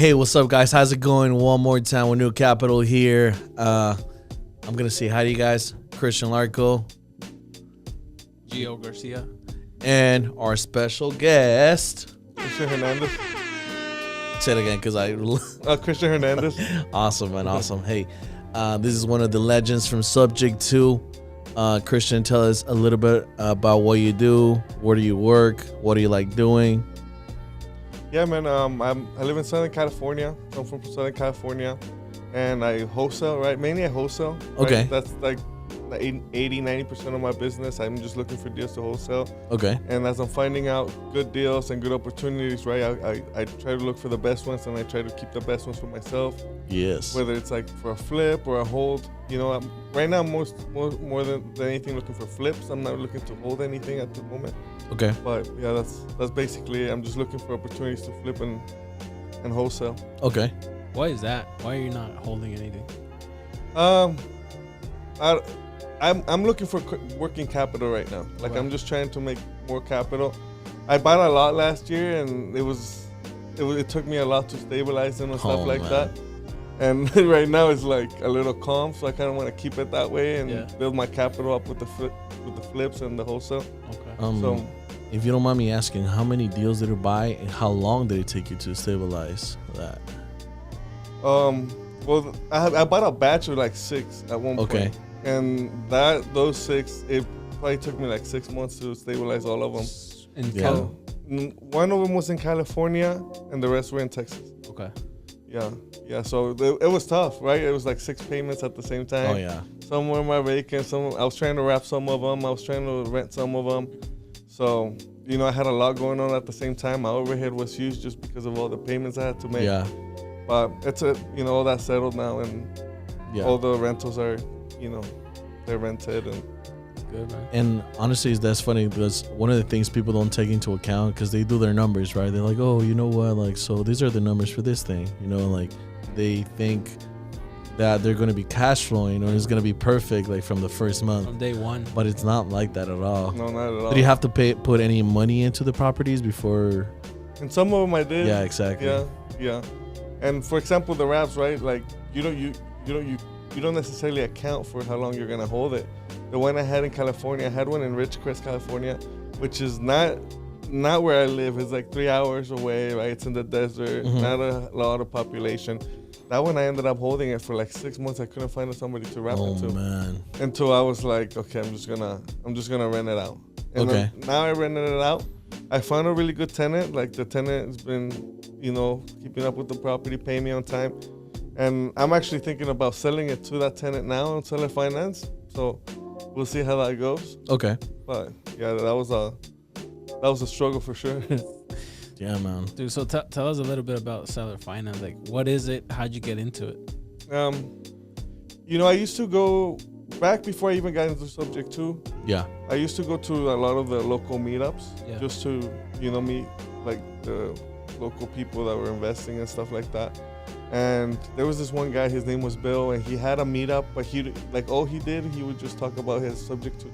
Hey, what's up, guys? How's it going? One more time with New Capital here. I'm gonna say hi to you guys, Christian Larco, Gio Garcia, and our special guest. Christian Hernandez. Say it again, because Christian Hernandez. Awesome, man, awesome. Hey, this is one of the legends from Subject 2. Christian, tell us a little bit about what you do. Where do you work? What do you like doing? Yeah, man. I live in Southern California. I'm from Southern California, and I wholesale. Right, mainly I wholesale. Right? Okay. That's like 80-90% of my business. I'm just looking for deals to wholesale. Okay. And as I'm finding out good deals and good opportunities, right, I try to look for the best ones, and I try to keep the best ones for myself. Yes. Whether it's like for a flip or a hold, you know, right now I'm more than anything looking for flips. I'm not looking to hold anything at the moment. Okay. But yeah, that's basically it. I'm just looking for opportunities to flip and wholesale. Okay. why is that? Why are you not holding anything? I'm looking for working capital right now. Like, Wow. I'm just trying to make more capital. I bought a lot last year, and it took me a lot to stabilize and stuff like man. that. And right now it's like a little calm, so I kind of want to keep it that way and Yeah. build my capital up with the flips and the wholesale. Okay. So If you don't mind me asking, how many deals did you buy, and how long did it take you to stabilize that? well, I bought a batch of like 6 at one Okay. point. And those 6, it probably took me like 6 months to stabilize all of them. In Yeah. Cal- One of them was in California, and the rest were in Texas. Okay. Yeah. So it was tough, right? It was like 6 payments at the same time. Oh yeah. Some were my vacant. I was trying to wrap some of them. I was trying to rent some of them. So, you know, I had a lot going on at the same time. My overhead was huge just because of all the payments I had to make. Yeah. But all that's settled now, and Yeah. all the rentals are, they're rented. And Good, man. And honestly, that's funny because one of the things people don't take into account, because they do their numbers, right? They're like, oh, you know what? Like, so these are the numbers for this thing. You know, like they think that they're going to be cash flowing or it's going to be perfect, like from the first month. From day one. But it's not like that at all. no, not at all. Did you have to put any money into the properties before? And some of them I did. Yeah, exactly. Yeah. And for example, the wraps, right? Like, you don't necessarily account for how long you're gonna hold it. The one I had in California, I had one in Ridgecrest, California, which is not where I live. It's like 3 hours away, right? It's in the desert, Mhm. not a lot of population. That one I ended up holding it for like 6 months. I couldn't find somebody to wrap Oh it to man. until I was like, okay, I'm just gonna rent it out. And Okay. then now I rented it out. I found a really good tenant. Like, the tenant has been, keeping up with the property, paying me on time. And I'm actually thinking about selling it to that tenant now and seller finance. So we'll see how that goes. Okay. But yeah, that was a struggle for sure. Yeah, man. Dude, so tell us a little bit about seller finance. Like, what is it? How'd you get into it? I used to go back before I even got into Subject 2. Yeah. I used to go to a lot of the local meetups Yeah. just to, meet like the local people that were investing and stuff like that. And there was this one guy, his name was Bill, and he had a meetup, but he would just talk about his Subject 2.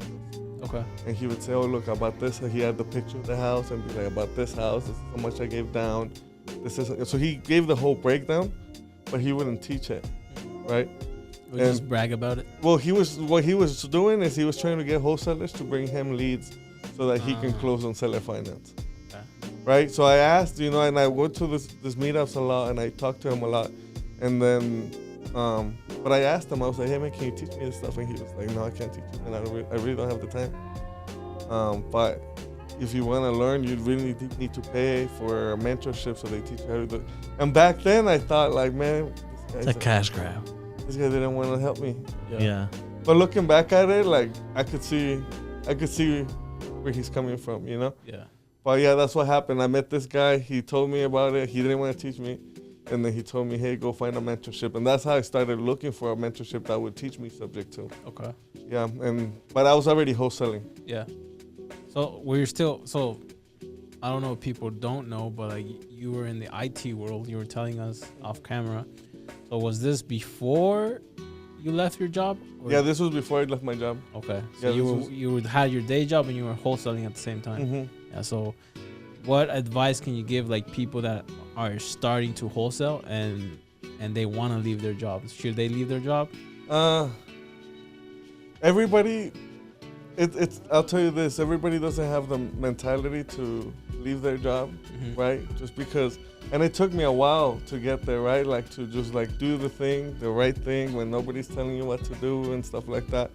Okay. And he would say, oh, look, I bought this. He had the picture of the house and be like, I bought this house. This is how much I gave down. So he gave the whole breakdown, but he wouldn't teach it, right? Would you just brag about it? Well, what he was doing is he was trying to get wholesalers to bring him leads so that he can close on seller finance. Okay. Right? So I asked, and I went to this meetups a lot, and I talked to him a lot. And then, but I asked him, I was like, hey man, can you teach me this stuff? And he was like, no, I can't teach you, and I really don't have the time. But if you want to learn, you really need to pay for a mentorship so they teach you how to do it. And back then I thought, like, man, It's a cash grab. this guy didn't want to help me. Yeah. But looking back at it, like, I could see where he's coming from, Yeah. But yeah, that's what happened. I met this guy. He told me about it. He didn't want to teach me. And then he told me, hey, go find a mentorship. And that's how I started looking for a mentorship that would teach me Subject 2. Okay. Yeah, but I was already wholesaling. Yeah. So I don't know if people don't know, but like, you were in the IT world. You were telling us off camera. So was this before you left your job? Or? Yeah, this was before I left my job. Okay. So Yeah, you had your day job and you were wholesaling at the same time. Mm-hmm. Yeah. So what advice can you give like people that are starting to wholesale and they want to leave their jobs? Should they leave their job? Everybody, it's. I'll tell you this: everybody doesn't have the mentality to leave their job, right? Just because. And it took me a while to get there, right? Like to just like do the right thing when nobody's telling you what to do and stuff like that.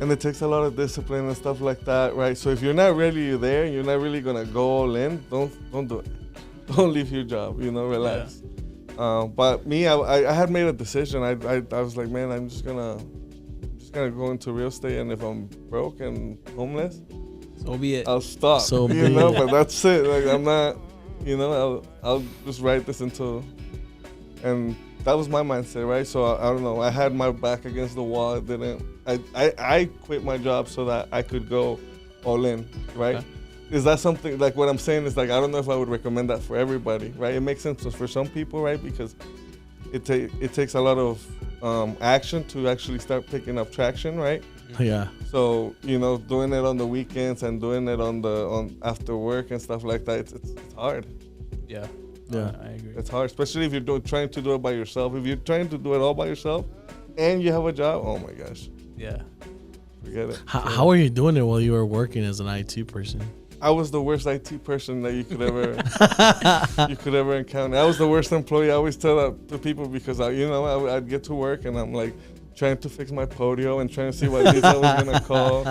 And it takes a lot of discipline and stuff like that, right? So if you're not really there, you're not really gonna go all in. Don't do it. Don't leave your job. Relax. Yeah. But me, I had made a decision. I was like, man, I'm just gonna go into real estate, and if I'm broke and homeless, so be it. I'll stop. So be it. it. But that's it. Like I'm not. I'll just write this until, and that was my mindset, right? So I don't know. I had my back against the wall. I quit my job so that I could go all in, right? Okay. Is that something like what I'm saying is like I don't know if I would recommend that for everybody, right? It makes sense for some people, right? Because it takes a lot of action to actually start picking up traction, right? Yeah. So doing it on the weekends and doing it on after work and stuff like that, it's hard. Yeah. Yeah, I agree. It's hard, especially if you're trying to do it by yourself. If you're trying to do it all by yourself, and you have a job, oh my gosh. Yeah. Forget it. How are you doing it while you were working as an IT person? I was the worst IT person that you could ever encounter. I was the worst employee. I always tell that to people because I'd get to work and I'm like trying to fix my Podio and trying to see what leads I was gonna call,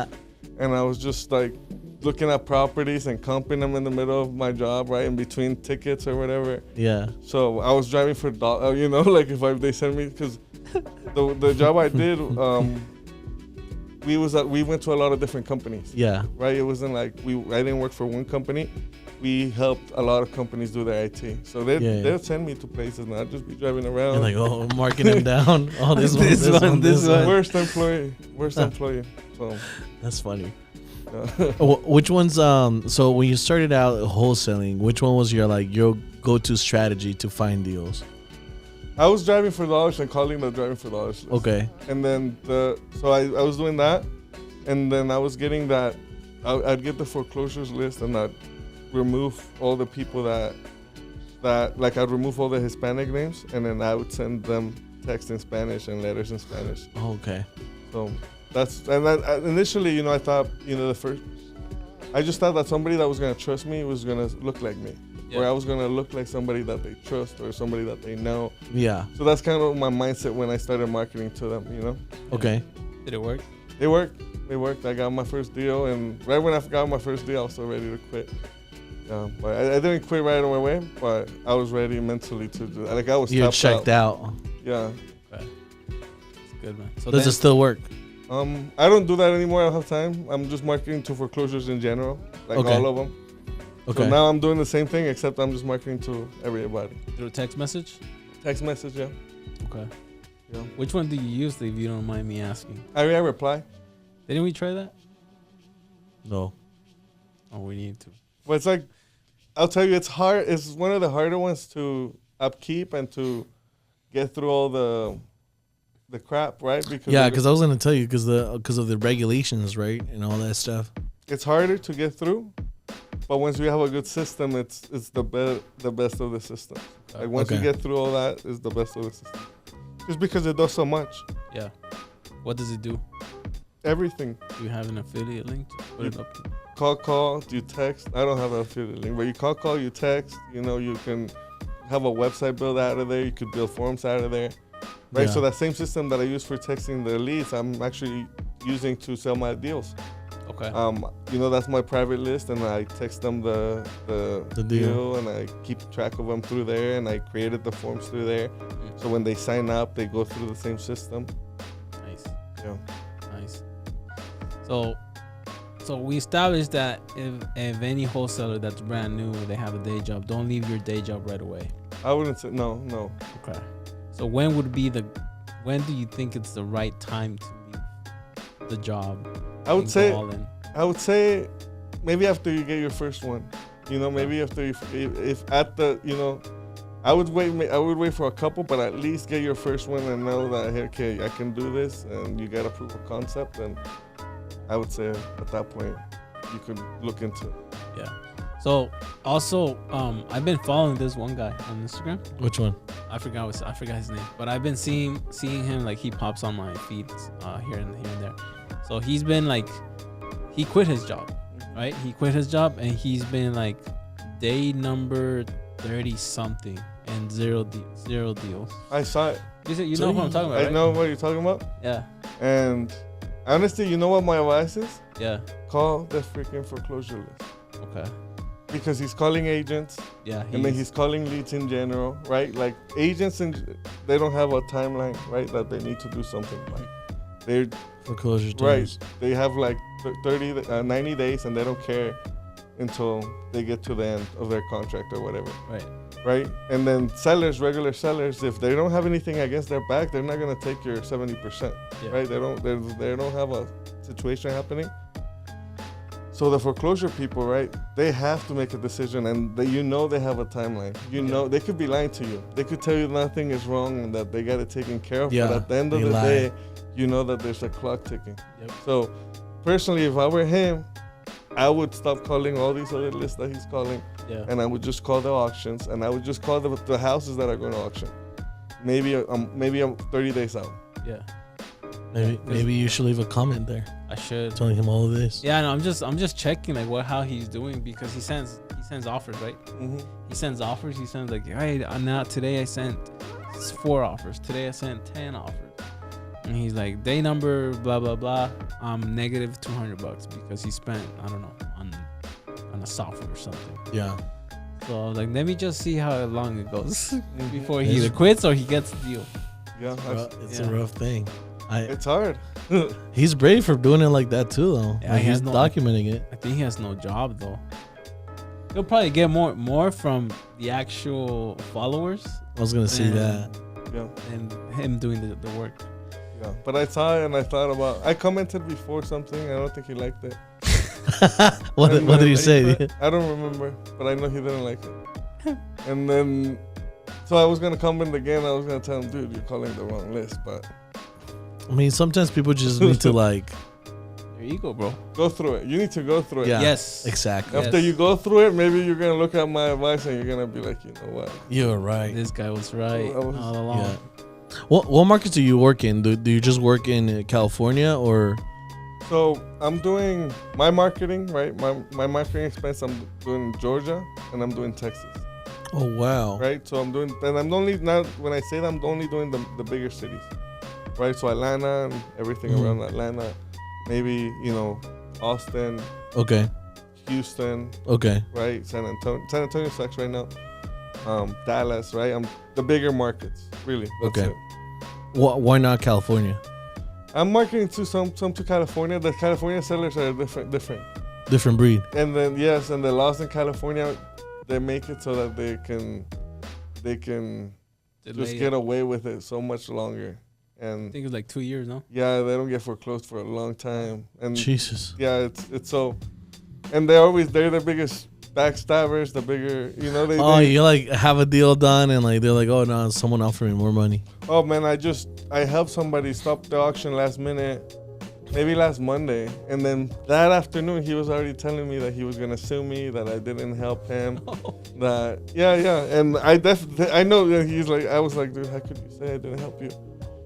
and I was just like looking at properties and comping them in the middle of my job, right in between tickets or whatever. Yeah. So I was driving for like if they send me because the job I did. We went to a lot of different companies. Yeah. Right. It wasn't like I didn't work for one company. We helped a lot of companies do their IT. So they'll send me to places and I'll just be driving around. You're like, marking them down. Oh, this one. Worst employee. So that's funny. Which ones? So when you started out wholesaling, which one was your go-to strategy to find deals? I was driving for dollars and calling the driving for dollars list. Okay. And then I was doing that, and then I was getting that. I'd get the foreclosures list and I'd remove all the people that I'd remove all the Hispanic names, and then I would send them text in Spanish and letters in Spanish. Oh, okay. So initially, I thought, I just thought that somebody that was gonna trust me was gonna look like me. Yeah. Or I was gonna look like somebody that they trust or somebody that they know. Yeah. So that's kind of my mindset when I started marketing to them, Okay. Did it work? It worked. I got my first deal, and right when I got my first deal, I was so ready to quit. But I didn't quit right away, but I was ready mentally to do that. Like I was You're checked out. Yeah. Okay. That's good, man. So does it still work? I don't do that anymore. I don't have time. I'm just marketing to foreclosures in general, all of them. Okay. So now I'm doing the same thing, except I'm just marketing to everybody. Through text message? Text message, yeah. Okay. Yeah. Which one do you use, if you don't mind me asking? I reply. Didn't we try that? No. Oh, we need to. But it's like, I'll tell you, it's hard. It's one of the harder ones to upkeep and to get through all the crap, right? Because I was gonna tell you because of the regulations, right, and all that stuff. It's harder to get through, but once we have a good system, it's the best of the system. Like once you get through all that, it's the best of the system. Just because it does so much. Yeah. What does it do? Everything. Do you have an affiliate link to put it up to? Call, you text. I don't have an affiliate link, but you call, you text. You can have a website built out of there. You could build forms out of there. Right, so that same system that I use for texting the leads, I'm actually using to sell my deals. Okay. That's my private list, and I text them the deal, and I keep track of them through there, and I created the forms through there. Mm-hmm. So when they sign up, they go through the same system. Nice. Yeah. Nice. So we established that if any wholesaler that's brand new, they have a day job, don't leave your day job right away. I wouldn't say no. Okay. So when do you think it's the right time to leave the job? I would say maybe after you get your first one. Maybe after if at the I would wait for a couple, but at least get your first one and know that hey, okay, I can do this, and you got a proof of concept. And I would say at that point you could look into it. Yeah. So also, I've been following this one guy on Instagram. Which one? I forgot his name, but I've been seeing him, like he pops on my feeds here and there. So he's been like, he quit his job, right? He quit his job and he's been like day number 30 something and zero deals. I saw it. You know what I'm talking about, right? I know what you're talking about. Yeah, And honestly, you know what my advice is? yeah, Call the freaking foreclosure list. okay, Because he's calling agents, yeah. and then he's calling leads in general, right? Like agents, they don't have a timeline, right? That they need to do something. Like they're Foreclosure right. terms. They have like 90 days, and they don't care until they get to the end of their contract or whatever, right. right? And then sellers, regular sellers, if they don't have anything against their back, they're not gonna take your 70%, Yeah. right? They don't have a situation happening. So the foreclosure people, right? They have to make a decision, and they have a timeline. They could be lying to you. They could tell you nothing is wrong and that they got it taken care of. Yeah, But at the end of they the lie. day, you know that there's a clock ticking. Yep. So personally, if I were him, I would stop calling all these other lists that he's calling, Yeah. and I would just call the auctions, and I would just call the houses that are going to auction. Maybe I'm 30 days out. Yeah. Maybe you should leave a comment there I should. telling him all of this. Yeah, no, I'm just checking like how he's doing, because he sends offers, right? Mm-hmm. He sends offers. He sends like, hey, now today I sent 4 offers. Today I sent 10 offers. And he's like, day number blah blah blah. Negative $200 because he spent, I don't know, on a software or something. Yeah. So like, let me just see how long it goes before he It's- either quits or he gets the deal. Yeah, It's Yeah. a rough thing. it's hard. He's brave for doing it like that too, though. Yeah, Like, he he's has no- documenting it. I think he has no job though. He'll probably get more from the actual followers I was gonna say And- that. Yeah. and him doing the work. Yeah, but I saw it and I thought about. I commented before something. I don't think he liked it. what And did then he say? I don't remember, but I know he didn't like it. And then, so I was gonna comment again. I was gonna tell him, dude, you're calling the wrong list. But I mean, sometimes people just need to like. Your ego, bro. go through it. You need to go through it. Yeah. Yes. Exactly. Yeah. After you go through it, maybe you're gonna look at my advice and you're gonna be like, you know what? You're right. This guy was right I was- all along. Yeah. What markets do you work in? Do you just work in California or? So I'm doing my marketing, right? My marketing expense. I'm doing Georgia and I'm doing Texas. Oh wow. Right, so I'm doing, and I'm only now. When I say that, I'm only doing the bigger cities, right? So Atlanta and everything Mhm. around Atlanta, maybe Austin, Okay. Houston, Okay. right? San Antonio sucks right now. Dallas, right? I'm the bigger markets, really. That's Okay. it. Why not California? I'm marketing to some to California. The California sellers are different, Different breed. and then yes, and the laws in California, they make it so that they can just Delay get it. away with it so much longer. I And think it's like 2 years, no? yeah, they don't get foreclosed for a long time. And Jesus. yeah, it's so, and they're the biggest backstabbers, the bigger, they. Oh, they you like have a deal done and like they're like, oh no, someone offered me more money. oh man, I helped somebody stop the auction last minute, maybe last Monday, and then that afternoon he was already telling me that he was gonna sue me, that I didn't help him, that and I know that he's like, I was like, dude, how could you say I didn't help you?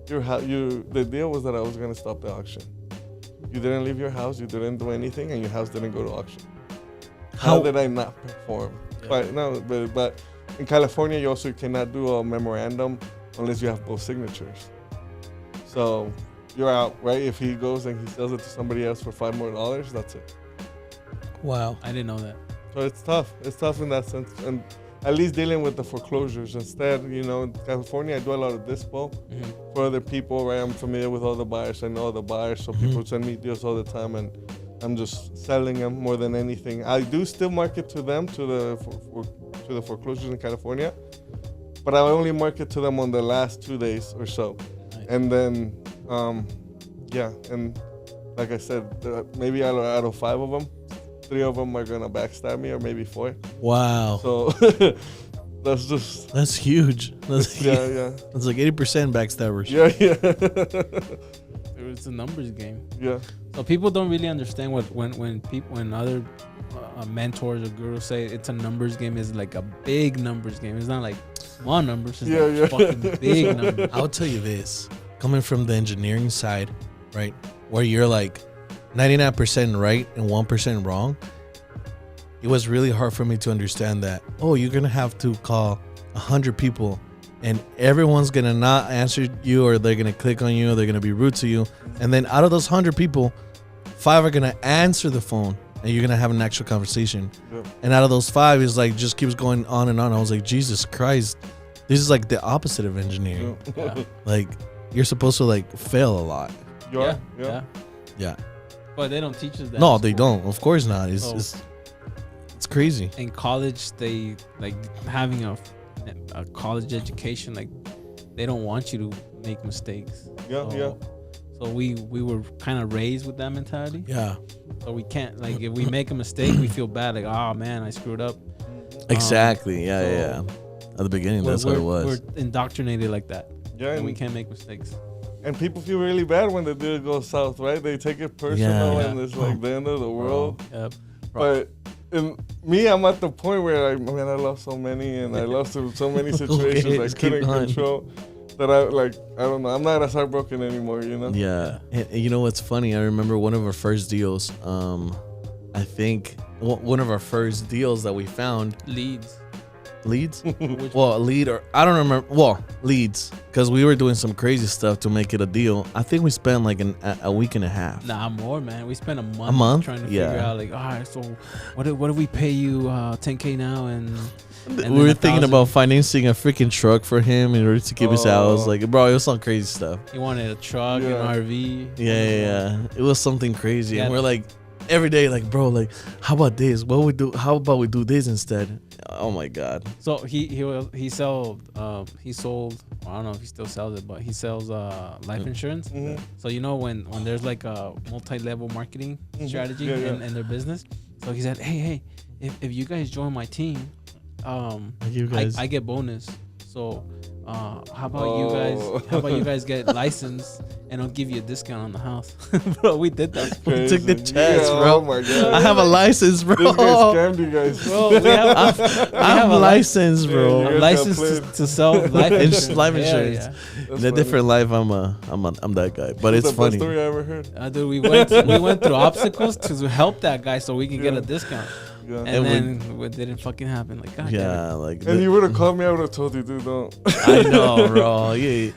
The deal was that I was gonna stop the auction. You didn't leave your house, you didn't do anything, and your house didn't go to auction. How did I not perform? Yeah. But no, but in California, you also cannot do a memorandum unless you have both signatures. So you're out, right? If he goes and he sells it to somebody else for $5 more, that's it. Wow. I didn't know that. So it's tough. It's tough in that sense, and at least dealing with the foreclosures. Instead, in California, I do a lot of dispo for other people, right? I'm familiar with all the buyers. I know all the buyers, so people send me deals all the time, and I'm just selling them more than anything. I do still market to them, to the foreclosures in California, but I only market to them on the last 2 days or so. Nice. And then, and like I said, maybe out of 5 of them, 3 of them are gonna backstab me, or maybe 4. Wow. So that's just That's huge. That's yeah. That's like 80% backstabbers. It's a numbers game. Yeah. So people don't really understand when other mentors or gurus say it's a numbers game. It's like a big numbers game. It's not like small numbers. It's like fucking big numbers. I'll tell you this, coming from the engineering side, right, where you're like 99% right and 1% wrong, it was really hard for me to understand that, oh, you're going to have to call 100 people and everyone's going to not answer you, or they're going to click on you, or they're going to be rude to you. And then out of those 100 people, 5 are going to answer the phone and you're going to have an actual conversation. Yep. And out of those 5, it's like just keeps going on and on. I was like, Jesus Christ, this is like the opposite of engineering. Yeah. Like, you're supposed to like fail a lot. You are? Yeah. Yeah. But they don't teach us that. No, in they school. don't. Of course not. So- It's crazy. In college, they like having a college education. Like, they don't want you to make mistakes. Yeah, So, yeah. So we were kind of raised with that mentality. Yeah. So we can't, like, if we make a mistake, we feel bad. Like, oh man, I screwed up. Exactly. Yeah, so yeah. At the beginning, that's how it was. We're indoctrinated like that, Yeah, and we and, can't make mistakes. and people feel really bad when the deal goes south, right? They take it personal, Yeah. and it's like the end of the world. Yep. But in me, I'm at the point where I lost so many, and I lost in so many situations Okay, I just keep couldn't going. control that I don't know. I'm not as heartbroken anymore, you know? Yeah. And you know what's funny? I remember one of our first deals. I think one of our first deals that we found, Leads. leads. Which Well, a lead, or I don't remember. Well, leads, because we were doing some crazy stuff to make it a deal. I think we spent like a week and a half. Nah, more, man. We spent a month, month? trying to Yeah. figure out, like, all right, so what do we pay you 10K now? And We then were 1,000. thinking about financing a freaking truck for him in order to keep his house. Oh. Like, bro, it was some crazy stuff. he wanted a truck, Yeah. an RV. Yeah. It was something crazy. Yeah. And we're like, every day, like, bro, like, how about this? What we do? How about we do this instead? Oh my God. So he sold I don't know if he still sells it, but he sells life insurance. Mhm. So you know when there's like a multi-level marketing strategy Yeah, yeah. in their business. So he said, hey, if you guys join my team, You guys. I get bonus. So how about you guys get licensed and I'll give you a discount on the house. Bro, we did that. We took the Crazy. chance, Yeah, bro. Oh my God. I have a license, bro. This guy scammed you guys. Bro, we have I'm a licensed, Yeah, bro. you a guys license got to, played. to sell life insurance. Life Yeah, insurance. yeah. That's In a funny. different life, I'm that guy. But That's it's the best funny. story I ever heard. Dude, we went through obstacles to help that guy so we can get Yeah. a discount. Yeah. And And then it didn't fucking happen. Like, God damn Yeah, like And you would have called me, I would have told you, dude, don't. I know, bro. Yeah.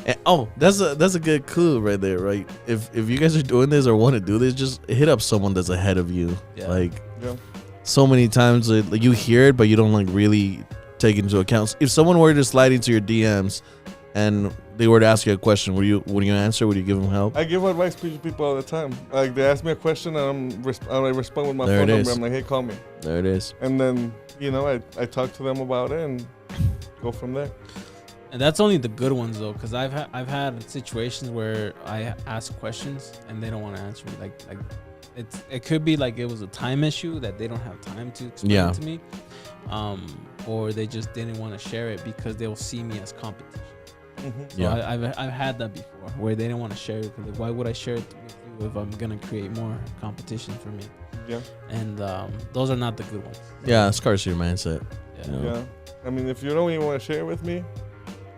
And, that's a good clue right there, right? If you guys are doing this or want to do this, just hit up someone that's ahead of you. Yeah. Like Yeah. so many times, like, you hear it, but you don't like really take into account. If someone were to slide into your DMs and they were to ask you a question, would you answer? Would you give them help? I give advice to people all the time. Like, they ask me a question, and I respond with my There phone it number. is. I'm like, hey, call me. There it is. And then, I talk to them about it and go from there. And that's only the good ones though, because I've had situations where I ask questions and they don't want to answer me. Like it could be like it was a time issue that they don't have time to explain Yeah. to me, or they just didn't want to share it because they'll see me as competition. So Yeah. I've had that before where they didn't want to share it because, like, why would I share it with you if I'm gonna create more competition for me? Yeah. And those are not the good ones. Yeah, scarcity mindset. Yeah. Yeah. Yeah. I mean, if you don't even want to share it with me,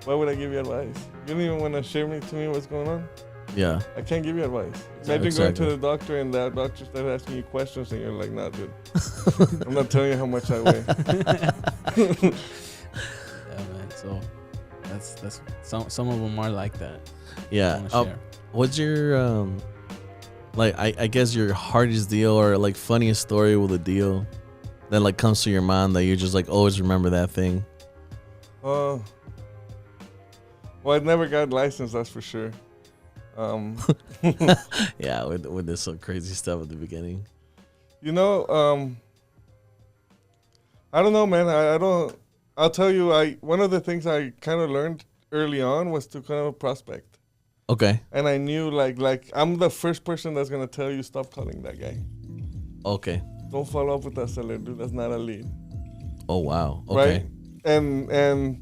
why would I give you advice? You don't even want to share to me what's going on? Yeah. I can't give you advice. Imagine Exactly. going to the doctor and that doctor started asking you questions and you're like, nah, dude. I'm not telling you how much I weigh. Yeah, man. So that's some of them are like that. Yeah. Wanna share. What's your like I guess your hardest deal or like funniest story with a deal that like comes to your mind that you just like always remember that thing? Well, I never got licensed, that's for sure. Yeah, with this some crazy stuff at the beginning. I don't know, man. I don't. I'll tell you. One of the things I kind of learned early on was to kind of prospect, Okay. and I knew like I'm the first person that's gonna tell you stop calling that guy. Okay. Don't follow up with that seller, dude. That's not a lead, Oh wow. Okay. right? And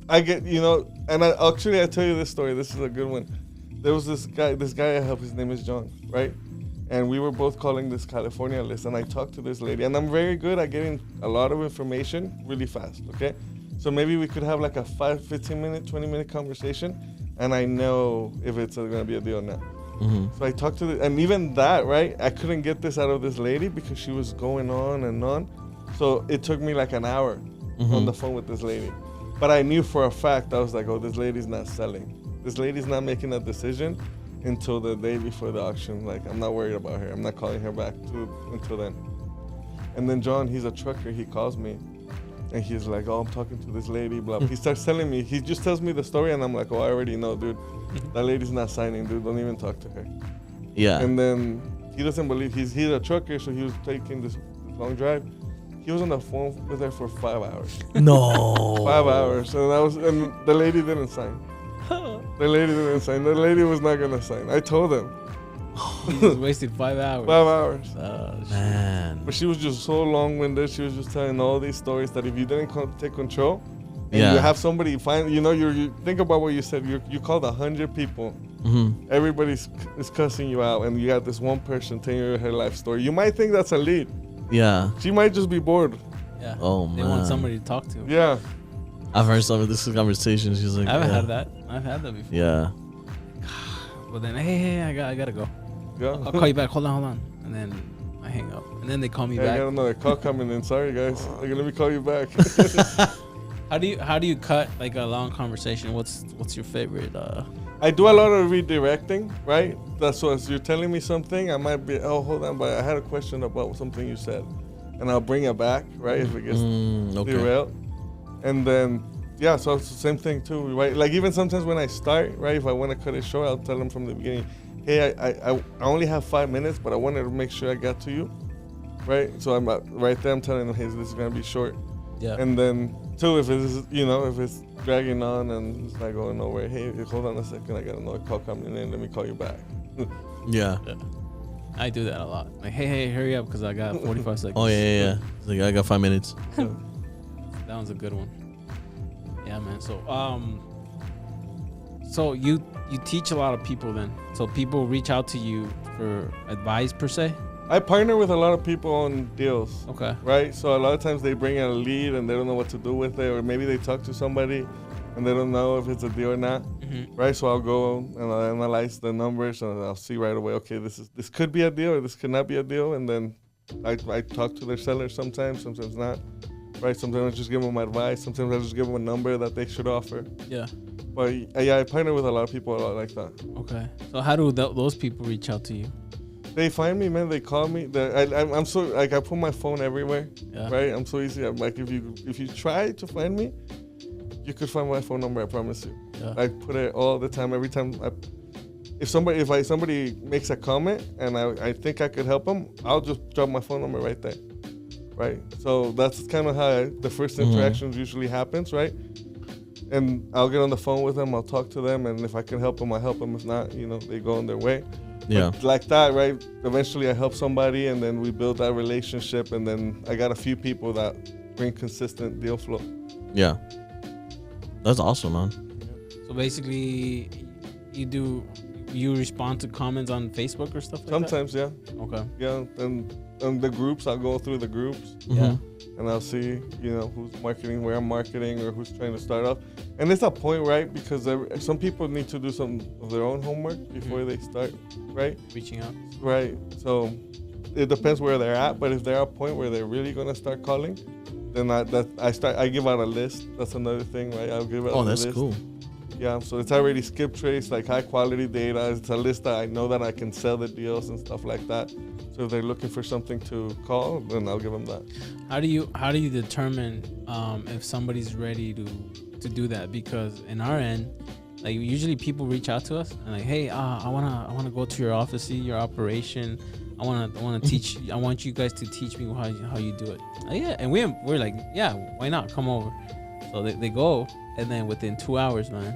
I get and I tell you this story. This is a good one. There was this guy I helped. His name is John, right? and we were both calling this California list, and I talked to this lady, and I'm very good at getting a lot of information really fast, okay? So maybe we could have like a 15 minute, 20-minute conversation, and I know if it's going to be a deal or not. So I talked to and even that, right? I couldn't get this out of this lady because she was going on and on. So it took me like an hour on the phone with this lady. But I knew for a fact, I was like, oh, this lady's not selling. This lady's not making a decision until the day before the auction. Like, I'm not worried about her. I'm not calling her back until then. And then John, he's a trucker. He calls me. And he's like, oh, I'm talking to this lady, blah. He starts telling me. He just tells me the story, and I'm like, oh, I already know, dude. That lady's not signing, dude. Don't even talk to her. Yeah. And then he doesn't believe he's a trucker, so he was taking this long drive. He was on the phone with her for 5 hours. No. 5 hours, and the lady didn't sign. The lady didn't sign. The lady was not gonna sign. I told him. You just wasted 5 hours. 5 hours. Man. But she was just so long-winded. She was just telling all these stories that if you didn't take control, and Yeah. you have somebody find, you think about what you said. You called 100 people. Everybody is cussing you out, and you got this one person telling you her life story. You might think that's a lead. Yeah. She might just be bored. Yeah. Oh, They man. want somebody to talk to. Yeah. I've heard some of this conversation. She's like, I've yeah. had that. I've had that before. Yeah. But then, hey, I gotta go. Yeah. I'll call you back. Hold on. And then I hang up. And then they call me Yeah, I back. got another call coming in. Sorry, guys. They're gonna let me call you back. How do you cut like a long conversation? What's your favorite? I do a lot of redirecting, right? That's what you're telling me something. I might be, oh, hold on, but I had a question about something you said, and I'll bring it back, right? If it gets Okay. derailed, and then yeah, so it's the same thing too, right? Like even sometimes when I start, right? If I want to cut it short, I'll tell them from the beginning, hey, I only have 5 minutes, but I wanted to make sure I got to you, right? So I'm right there. I'm telling them, hey, this is gonna be short. Yeah. And then too, if it's if it's dragging on and it's not going nowhere, hey, hold on a second, I got another call coming in. Let me call you back. Yeah. I do that a lot. Like, hey, hurry up because I got 45 seconds. Oh, yeah. It's like, I got 5 minutes. That one's a good one. Yeah, man. So you teach a lot of people then. So people reach out to you for advice per se. I partner with a lot of people on deals. Okay. Right? So a lot of times they bring in a lead and they don't know what to do with it, or maybe they talk to somebody and they don't know if it's a deal or not. Right? So I'll go and I'll analyze the numbers and I'll see right away, okay, this could be a deal or this could not be a deal. And then I talk to their sellers sometimes not. Right? Sometimes I just give them advice. Sometimes I just give them a number that they should offer. Yeah. But yeah, I partner with a lot of people a lot like that. Okay. So how do those people reach out to you? They find me, man. They call me. I'm so like I put my phone everywhere, Yeah. right? I'm so easy. I'm like if you try to find me, you could find my phone number. I promise you. Yeah. I put it all the time. Every time if somebody makes a comment and I think I could help them, I'll just drop my phone number right there, right? So that's kind of how the first interactions usually happens, right? And I'll get on the phone with them. I'll talk to them, and if I can help them, I help them. If not, they go on their way. Yeah. But like that, right? Eventually I help somebody and then we build that relationship, and then I got a few people that bring consistent deal flow. Yeah. That's awesome, man. So basically, you respond to comments on Facebook or stuff like Sometimes, yeah. that? Okay. Yeah. And the groups, I'll go through the groups Yeah. and I'll see, who's marketing, where I'm marketing, or who's trying to start off. And it's a point, right? Because some people need to do some of their own homework before they start, right? Reaching out. Right. So it depends where they're at, but if they're at a point where they're really gonna start calling, then I give out a list. That's another thing, right? I'll give out a list. That's cool. Yeah, so it's already skip trace, like high quality data. It's a list that I know that I can sell the deals and stuff like that. So if they're looking for something to call, then I'll give them that. How do you determine if somebody's ready to do that? Because in our end, like usually people reach out to us and like, hey, I wanna go to your office, see your operation. I wanna teach. I want you guys to teach me how you do it. Yeah, and we're like, yeah, why not? Come over. So they go, and then within 2 hours, man,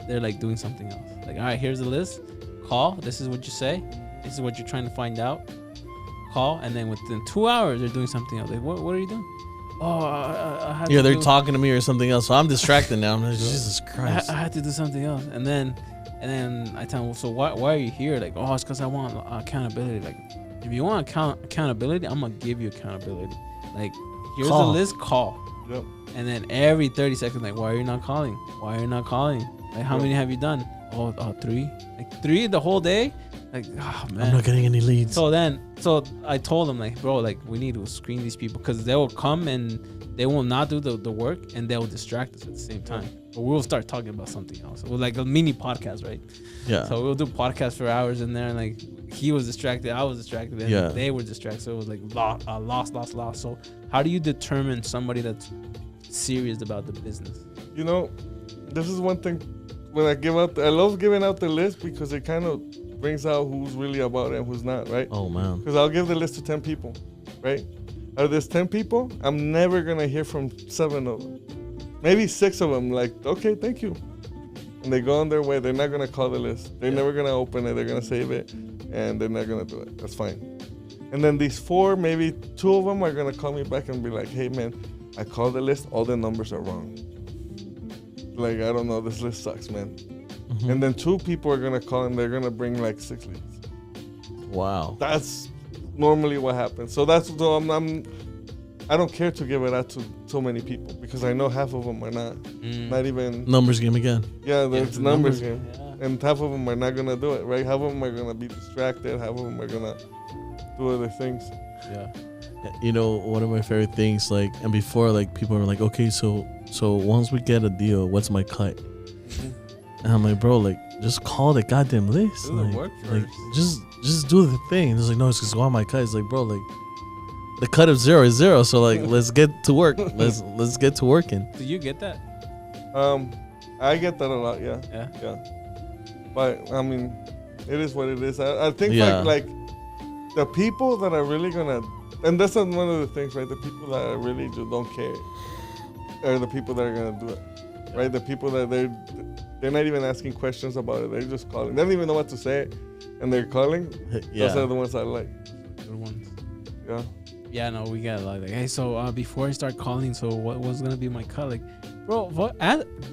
they're like doing something else. Like, all right, here's the list. Call. This is what you say. This is what you're trying to find out. Call, and then within 2 hours, they're doing something else. Like, what are you doing? Oh, I had They're talking to me or something else. So I'm distracted now. I'm like, Jesus Christ. I had to do something else, and then And then I tell them, so why are you here? Like, oh, it's because I want accountability. Like, if you want accountability, I'm gonna give you accountability. Like, here's Call. the list, call. Yep. And then every 30 seconds, like, why are you not calling? Why are you not calling? Like, how many have you done? Oh, 3. Like 3 the whole day? Like, oh man. I'm not getting any leads. So I told him, like, bro, like, we need to screen these people because they will come and they will not do the work and they will distract us at the same time. But we'll start talking about something else. We'll like a mini podcast, right? Yeah. So we'll do podcast for hours in there, and like he was distracted, I was distracted, and Yeah. they were distracted. So it was like lost. So how do you determine somebody that's serious about the business? You know, this is one thing. When I love giving out the list because it kind of brings out who's really about it and who's not, right? Oh man. Because I'll give the list to 10 people, right? Out of this 10 people, I'm never going to hear from 7 of them. Maybe 6 of them, like, okay, thank you. And they go on their way. They're not going to call the list. They're never going to open it. They're going to save it. And they're not going to do it. That's fine. And then these 4, maybe 2 of them are going to call me back and be like, hey, man, I called the list. All the numbers are wrong. Like, I don't know. This list sucks, man. Mm-hmm. And then 2 people are going to call and they're going to bring like 6 leads. Wow. That's normally what happens. So that's so I don't care to give it out to so many people because I know half of them are not even. Numbers game again. Yeah, it's numbers game, Yeah. and half of them are not gonna do it. Right, half of them are gonna be distracted. Half of them are gonna do other things. Yeah. You know, one of my favorite things, like, and before, like, people were like, okay, so once we get a deal, what's my cut? And I'm like, bro, like, just call the goddamn list. Do the Like, work like, first. just do the thing. And it's like, no, it's just go on my cut. It's like, bro, like, the cut of 0 is 0. So like, let's get to work. Let's get to working. Do you get that? I get that a lot. Yeah, Yeah. yeah. But I mean, it is what it is. I think Yeah. like the people that are really gonna, and that's one of the things, right? The people that are really just don't care are the people that are gonna do it, right? The people that they're not even asking questions about it. They're just calling. They don't even know what to say, and they're calling. Those are Yeah. the ones I like. Good ones. Yeah. Yeah, no, we got a lot. Like, hey, so before I start calling, so what was gonna be my cut? Like, bro,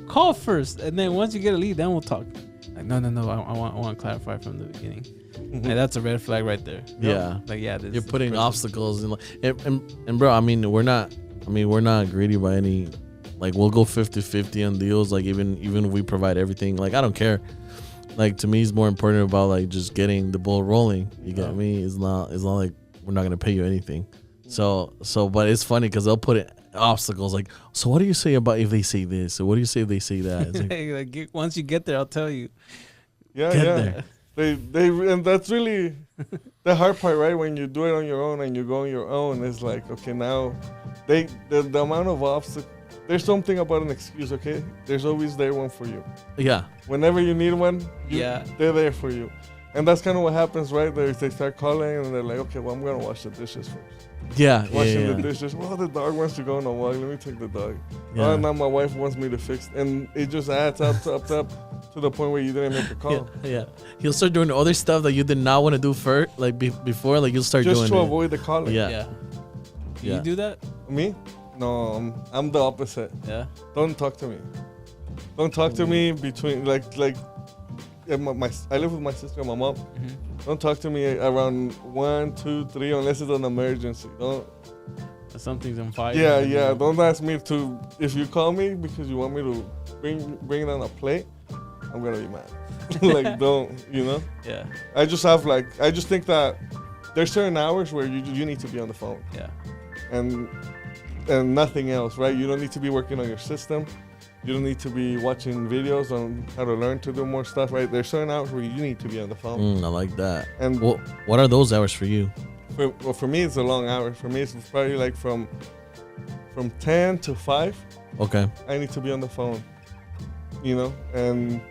call first, and then once you get a lead, then we'll talk. Like, no, I want to clarify from the beginning. Like, that's a red flag right there. Yeah. Like, yeah, this You're putting person- obstacles in, and bro, I mean, we're not greedy by any, like, we'll go 50-50 on deals. Like, even if we provide everything, like, I don't care. Like, to me, it's more important about, like, just getting the ball rolling. You get me? It's not like we're not gonna pay you anything. So, but it's funny because they'll put it obstacles. Like, so what do you say about if they say this? So what do you say if they say that? It's like, once you get there, I'll tell you. Yeah, Get yeah. there. They and that's really the hard part, right? When you do it on your own and you go on your own, it's like, okay, now the amount of obstacles. There's something about an excuse, okay? There's always there one for you. yeah, Whenever you need one, Yeah. they're there for you. And that's kind of what happens, right? They start calling and they're like, okay, well, I'm gonna wash the dishes first. yeah, Washing yeah. the dishes. Well, the dog wants to go on a walk. Let me take the dog. Yeah. Oh, now my wife wants me to fix, and it just adds up to the point where you didn't make a call. Yeah. He'll start doing other stuff that you did not want to do first, like before. Like, you'll start Just doing to it. avoid the calling. Yeah. Yeah. Do Yeah. you do that? Me? No, I'm the opposite. Yeah. Don't talk to me. Don't talk to me between yeah, I live with my sister and my mom. Don't talk to me around 1, 2, 3 unless it's an emergency. Don't. Something's on fire. Yeah. Don't ask me to. If you call me because you want me to bring it on a plate, I'm gonna be mad. Like, don't, you know. Yeah. I just think that there's certain hours where you need to be on the phone Yeah. and nothing else, right? You don't need to be working on your system. You don't need to be watching videos on how to learn to do more stuff, right? There's certain hours where you need to be on the phone. I like that. And What are those hours for you? for me, it's a long hour. For me, it's probably like from 10 to 5. Okay. I need to be on the phone, you know, and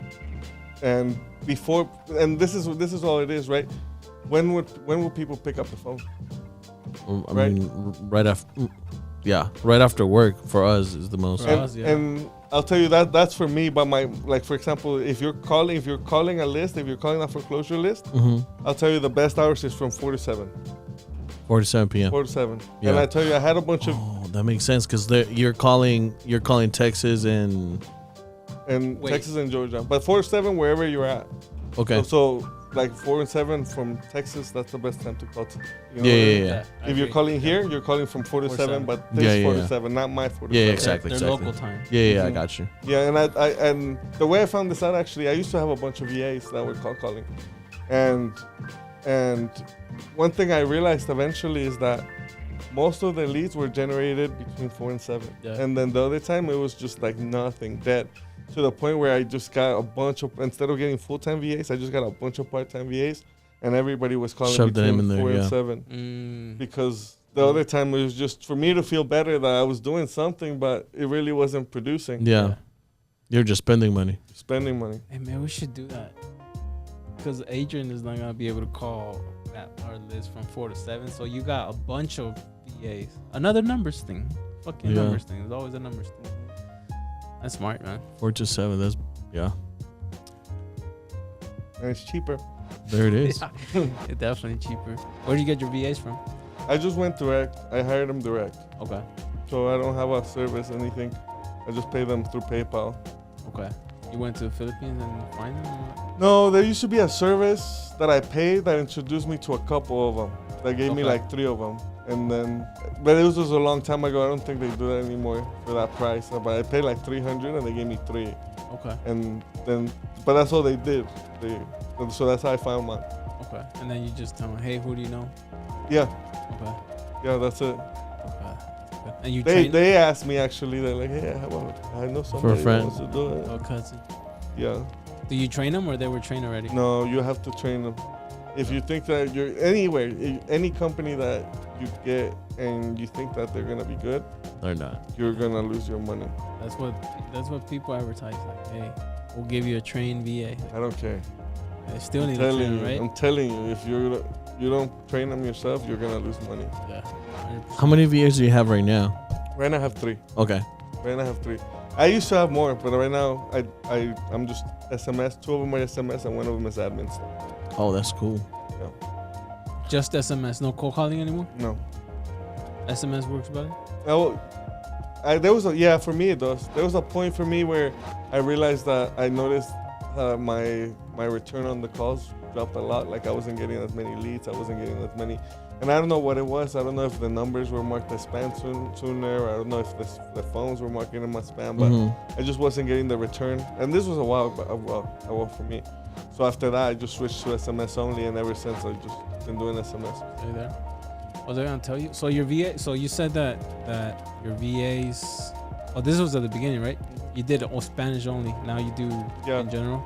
before, and this is all it is, right? When will people pick up the phone? I Right. mean, right after. Yeah, right after work for us is the most. For us, yeah. And I'll tell you that's for me. But like, for example, if you're calling a list, if you're calling a foreclosure list, I'll tell you the best hours is from 4 to 7. 4 to 7 p.m. 4 to 7. Yeah. And I tell you, I had a bunch of Oh, that makes sense because you're calling Texas and in Wait. Texas and Georgia. But 4 to 7 wherever you're at. Okay. So like 4 and 7 from Texas, that's the best time to call. You know Yeah, what I yeah, mean? yeah. If you're calling here, you're calling from 4 to 4 to 7, 7. but this Yeah, 4 yeah. to 7, not my 4 to Yeah, 7. exactly. Their local time. Yeah, yeah, I Mhm. got you. Yeah, and and the way I found this out, actually, I used to have a bunch of VAs that were calling, and one thing I realized eventually is that most of the leads were generated between 4 and 7, Yeah. and then the other time it was just like nothing, dead, to the point where I just got a bunch of, instead of getting full-time VAs, I just got a bunch of part-time VAs, and everybody was calling Shoved the name between in there, 4 yeah. and 7 because the other time it was just for me to feel better that I was doing something, but it really wasn't producing. Yeah. You're just spending money. Spending money. Hey man, we should do that. Because Adrian is not gonna be able to call at our list from 4 to 7. So you got a bunch of VAs. Another numbers thing. Fucking Yeah. numbers thing. There's always a numbers thing. That's smart, man. 4 to 7. That's yeah. And it's cheaper. There it is. Yeah. It's definitely cheaper. Where do you get your VAs from? I just went direct. I hired them direct. Okay. So I don't have a service, anything. I just pay them through PayPal. Okay. You went to the Philippines and find them? Or? No, there used to be a service that I paid that introduced me to a couple of them. That gave me Okay. like 3 of them. And then, but it was just a long time ago. I don't think they do that anymore for that price. But I paid like 300 and they gave me 3. Okay. And then, but that's all they did. So that's how I found mine. Okay. And then you just tell them, hey, who do you know? Yeah, Okay. yeah, that's it. Okay. Good. And you They train they asked me actually. They're like, hey, I know somebody that friend. wants to do it. Oh, cousin. Yeah. Do you train them or they were trained already? No, you have to train them. If you think that you're anywhere, any company that you get and you think that they're gonna be good, They're not. you're gonna lose your money. That's what people advertise. Like, hey, we'll give you a trained VA. I don't care. They still I'm need to train, telling them, you, right? I'm telling you, if you don't train them yourself, you're gonna lose money. Yeah. 100%. How many VAs do you have right now? Right now I have 3. Okay. Right now I have 3. I used to have more, but right now I'm just SMS. 2 of them are SMS and 1 of them is admin stuff. Oh, that's cool. Just SMS, no cold calling anymore. No. SMS works better. There was for me it does. There was a point for me where I realized that I noticed my return on the calls dropped a lot. Like I wasn't getting as many leads. I wasn't getting as many, and I don't know what it was. I don't know if the numbers were marked as spam sooner. I don't know if the phones were marking them as spam, but Mhm. I just wasn't getting the return. And this was a while for me. So after that, I just switched to SMS only, and ever since I've just been doing SMS. Are you there? Was I gonna tell you? So your VA. So you said that your VAs. Oh, this was at the beginning, right? You did all Spanish only. Now you do Yeah. in general.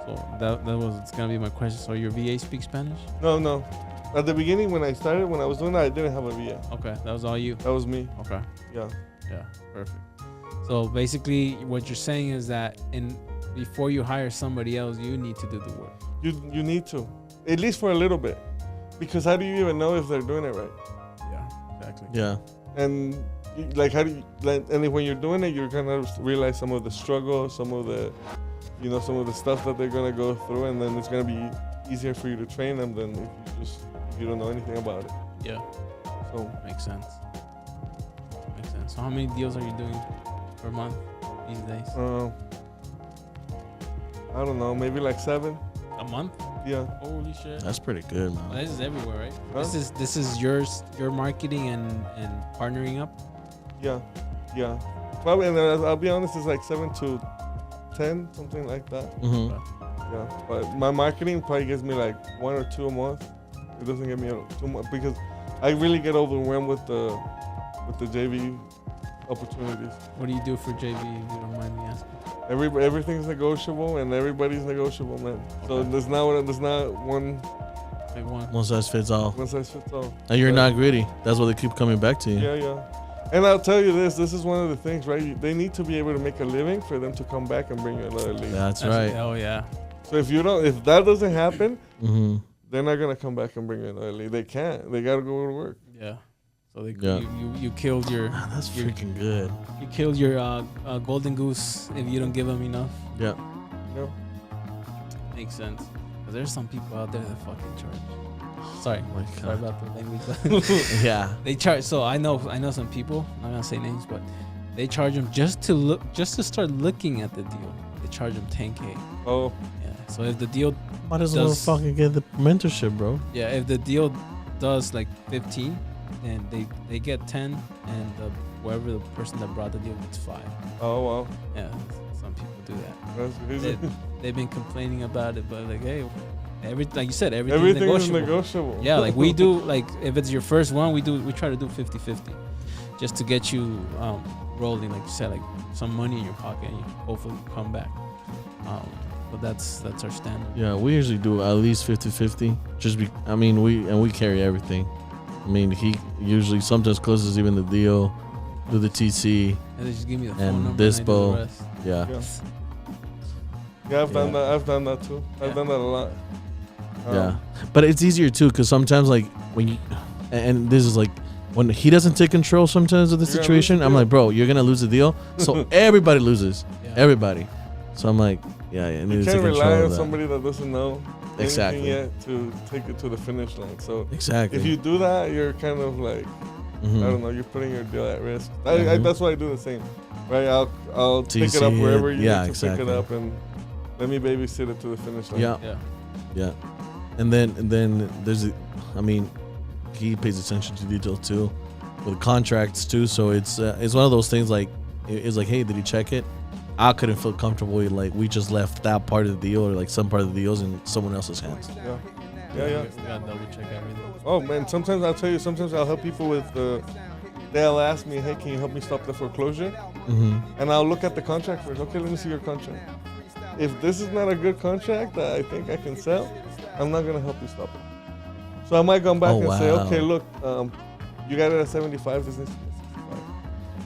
So that was it's gonna be my question. So your VA speaks Spanish? No. At the beginning, when I was doing that, I didn't have a VA. Okay, that was all you. That was me. Okay. Yeah. Yeah. Perfect. So basically, what you're saying is that before you hire somebody else, you need to do the work. You need to, at least for a little bit, because how do you even know if they're doing it right? Yeah. Exactly. Yeah. And like how do you and when you're doing it, you're gonna realize some of the struggle, some of the stuff that they're gonna go through, and then it's gonna be easier for you to train them than if you don't know anything about it. Yeah. So Makes sense. Makes sense. So how many deals are you doing per month these days? I don't know, maybe like 7. A month? Yeah. Holy shit. That's pretty good, man. This is everywhere, right? Huh? This is your marketing and partnering up. Yeah. Probably, and I'll be honest, it's like 7 to 10, something like that. Mm-hmm. Yeah, but my marketing probably gives me like 1 or 2 a month. It doesn't give me too much because I really get overwhelmed with the JV opportunities. What do you do for JV? If you don't mind me asking. Everything's negotiable and everybody's negotiable, man. So Okay. there's not one Like one. One size fits all. size fits all. And you're Yeah. not greedy. That's why they keep coming back to you. Yeah. And I'll tell you this is one of the things, right? They need to be able to make a living for them to come back and bring you another lead. That's right. Oh yeah. So if that doesn't happen, Mm-hmm. they're not gonna come back and bring you another lead. They can't. They gotta go to work. Yeah. So Yeah. you killed your That's You're- freaking good. you killed your golden goose if you don't give them enough. Yeah. Yeah. Makes sense. 'Cause there's some people out there that fucking charge. Sorry. Oh my Sorry God. about the language. Yeah. They charge. So I know some people. I'm not gonna say names, but they charge them just to start looking at the deal. they charge them 10K. Oh, Yeah. So if the deal, Might as well Does- fucking get the mentorship, bro. yeah, if the deal does like 15, then they get 10, and whoever the person that brought the deal gets 5. oh wow, Yeah. Some people do that. that's crazy. They've been complaining about it, but like, hey, like you said, everything's Everything is negotiable. negotiable. Yeah, like we do, like if it's your first one, we try to do 50-50 just to get you rolling, like you said, like some money in your pocket and you hopefully come back. But that's our standard. Yeah, we usually do at least 50-50. I mean, we carry everything. I mean, he usually sometimes closes even the deal, do the TC. And they just give me the phone And number and I do Dispo. the rest. Yeah. Yeah. Yeah, I've done Yeah. that. I've done that too. I've Yeah. done that a lot. Yeah, but it's easier too because sometimes like when you, and this is like when he doesn't take control sometimes of the You're gonna lose situation. the I'm deal. like, bro, you're gonna lose the deal, so everybody loses, Yeah. everybody. So I'm like, yeah, it You needs to can't take rely control on of that. somebody that doesn't know Exactly. anything yet to take it to the finish line. So Exactly. if you do that, you're kind of like, Mhm. I don't know, you're putting your deal at risk. Mhm. That's why I do the same, right? I'll pick it TC up it. wherever you Yeah, need to pick exactly. it up and let me babysit it to the finish line. Yeah, Yeah. yeah, and then there's, I mean, he pays attention to detail too, with contracts too. So it's one of those things like it's like, hey, did he check it? I couldn't feel comfortable with, like, we just left that part of the deal or like some part of the deals in someone else's hands. Yeah. Yeah. We gotta double check everything. Oh man, sometimes I'll tell you. Sometimes I'll help people with they'll ask me, hey, can you help me stop the foreclosure? Mm-hmm. And I'll look at the contract first. Okay, let me see your contract. If this is not a good contract that I think I can sell, I'm not gonna help you stop it. So I might come back Oh, and say, wow. okay, look, you got it at 75. This needs to be 65.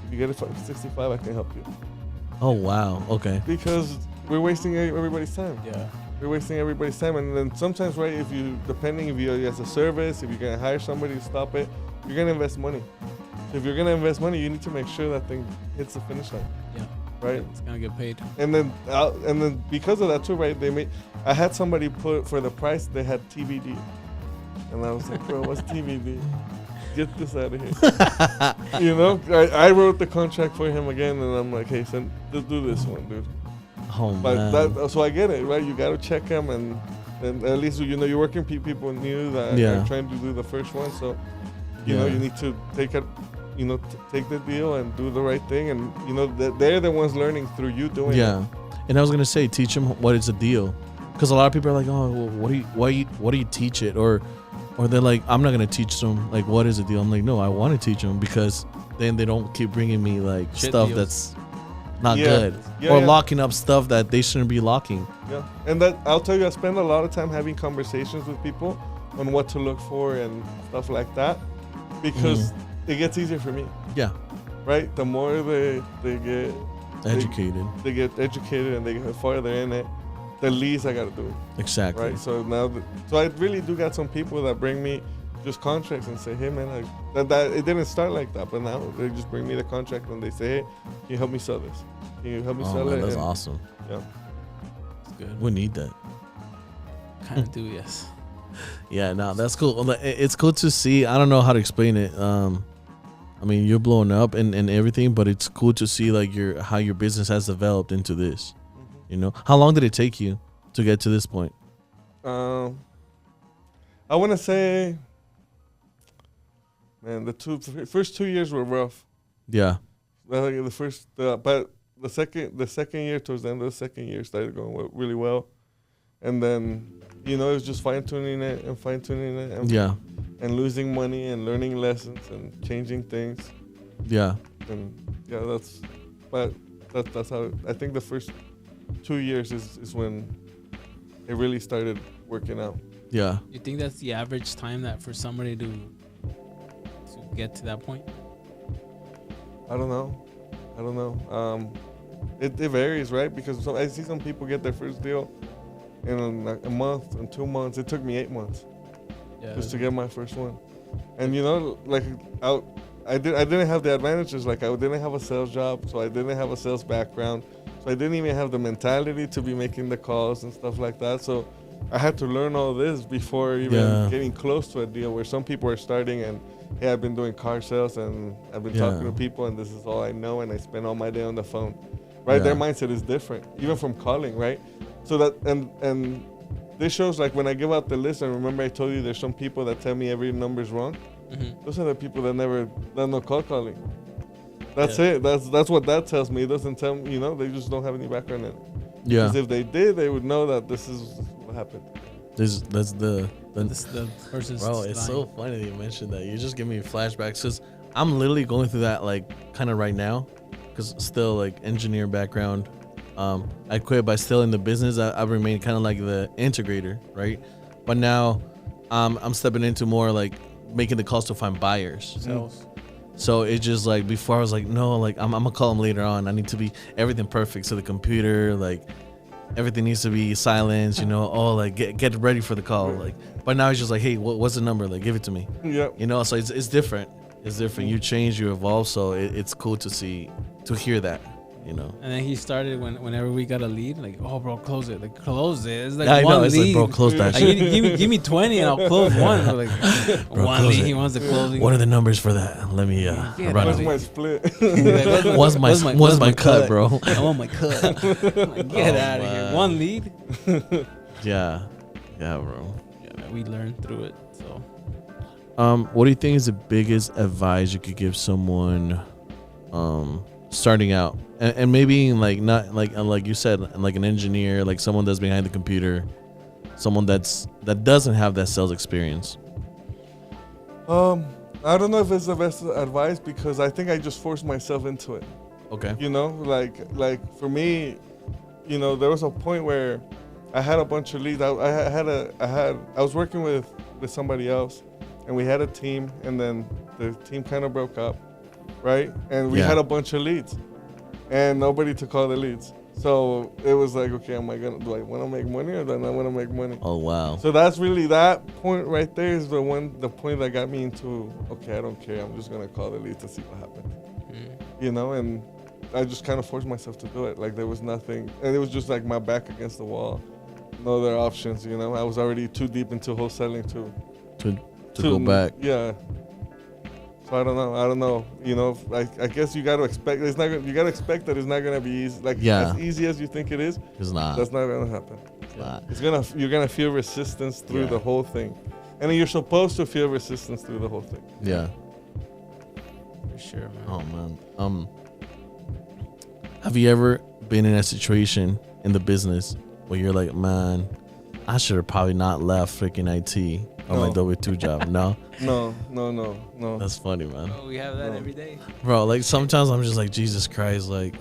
If you get it at 65, I can help you Oh wow. Okay. because we're wasting everybody's time. Yeah. We're wasting everybody's time, and then sometimes, right? If you as a service, if you're gonna hire somebody to stop it, you're gonna invest money. So if you're gonna invest money, you need to make sure that thing hits the finish line, Yeah. right? It's gonna get paid. And then because of that too, right? I had somebody put for the price they had TBD, and I was like, bro, what's TBD? Get this out of here. You know, I wrote the contract for him again, and I'm like, hey, son, just do this one, dude. Oh But man. so I get it, right? You got to check them, and at least you're working people knew that Yeah. are trying to do the first one, so you know Yeah. you need to take it, take the deal and do the right thing, and they're the ones learning through you doing it. Yeah, and I was gonna say, teach them what is a deal, because a lot of people are like, oh, well, what do you teach it, or they're like, I'm not gonna teach them like what is a deal. I'm like, no, I want to teach them because then they don't keep bringing me like Shit stuff deals. that's not Yeah. good, Yeah, or yeah. locking up stuff that they shouldn't be locking. Yeah, and that I'll tell you, I spend a lot of time having conversations with people on what to look for and stuff like that, because it gets easier for me, Yeah, right? The more they get educated. they get educated and they get farther in it, the least I gotta do. Exactly. Right. So now, so I really do got some people that bring me just contracts and say, hey man, that it didn't start like that, but now they just bring me the contract and they say, hey, can you help me sell this? Can you help me Oh sell man, it? that's And- awesome. Yeah. It's good. We need that. Kind of do, yes. Yeah, no, that's cool. Well, it's cool to see. I don't know how to explain it. I mean, you're blowing up and everything, but it's cool to see like how your business has developed into this. You know, how long did it take you to get to this point? I want to say, man, first 2 years were rough. Yeah, But the second year, towards the end of the second year, started going really well, and then it was just fine tuning it and yeah, and losing money and learning lessons and changing things, yeah, and yeah, that's how I think the first 2 years is when it really started working out. yeah. You think that's the average time that for somebody to get to that point? I don't know. It varies, right? Because I see some people get their first deal in like a month and 2 months. It took me 8 months Yeah. just to get my first one. And like I didn't have the advantages. Like I didn't have a sales job, so I didn't have a sales background. So I didn't even have the mentality to be making the calls and stuff like that. So I had to learn all this before even Yeah. getting close to a deal, where some people are starting and, hey, I've been doing car sales and I've been talking Yeah. to people and this is all I know and I spend all my day on the phone. right? Their Yeah. mindset is different, even from calling, right? So that and this shows like when I give out the list, and remember I told you there's some people that tell me every number's wrong. Mm-hmm. Those are the people that never done no call calling. That's Yeah. it. That's what that tells me. It doesn't tell me, they just don't have any background in it. Yeah. Because if they did, they would know that this is what happened. That's the This the person's bro. It's so lying. funny that you mentioned that. You just give me flashbacks because I'm literally going through that like kind of right now, because still like engineer background. I quit, but still in the business. I remain kind of like the integrator, right? But now, I'm stepping into more like making the calls to find buyers. Sales. So it's just like before I was like, no, like I'm gonna call them later on. I need to be everything perfect. So the computer, like everything needs to be silenced, oh, like get ready for the call. Like, but now it's just like, hey, what's the number? Like, give it to me. Yeah. So it's different. It's different. You change, you evolve. So it's cool to hear that, And then he started whenever we got a lead, like, oh, bro, close it. Like, close it. It's like Yeah, I one know. It's lead. like, bro, close that Like, shit. give me 20 and I'll close one. We're like, Bro, one close lead. it. He wants to close. What are the numbers for that? Let me Yeah, run Where's it. my split? What's my cut, bro? I want my cut. I'm like, get Oh, out of here. man. One lead. Yeah, bro. Yeah, man, we learned through it. So What do you think is the biggest advice you could give someone starting out, and maybe like not like you said, like an engineer, like someone that's behind the computer, someone that doesn't have that sales experience? I don't know if it's the best advice because I think I just forced myself into it. Okay. Like for me, there was a point where I had a bunch of leads. I was working with somebody else, and we had a team, and then the team kind of broke up, right? And we Yeah. had a bunch of leads, and nobody to call the leads. So it was like, okay, do I want to make money or do I not want to make money? Oh wow. So that's really that point right there is the point that got me into, okay, I don't care. I'm just going to call the leads to see what happens. And I just kind of forced myself to do it. Like there was nothing, and it was just like my back against the wall. No other options, I was already too deep into wholesaling to go back. Yeah. So I don't know. I guess you got to expect you got to expect that it's not going to be easy. Like Yeah. as easy as you think it is, It's not. that's not going to happen. It's not. You're gonna feel resistance through Yeah. the whole thing, and you're supposed to feel resistance through the whole thing. Yeah. for sure, man. Oh man. Have you ever been in a situation in the business where you're like, man, I should have probably not left freaking IT on my No. W-2 job? No, No. that's funny, man. Oh, we have that No. every day. Bro, like sometimes I'm just like, Jesus Christ, like,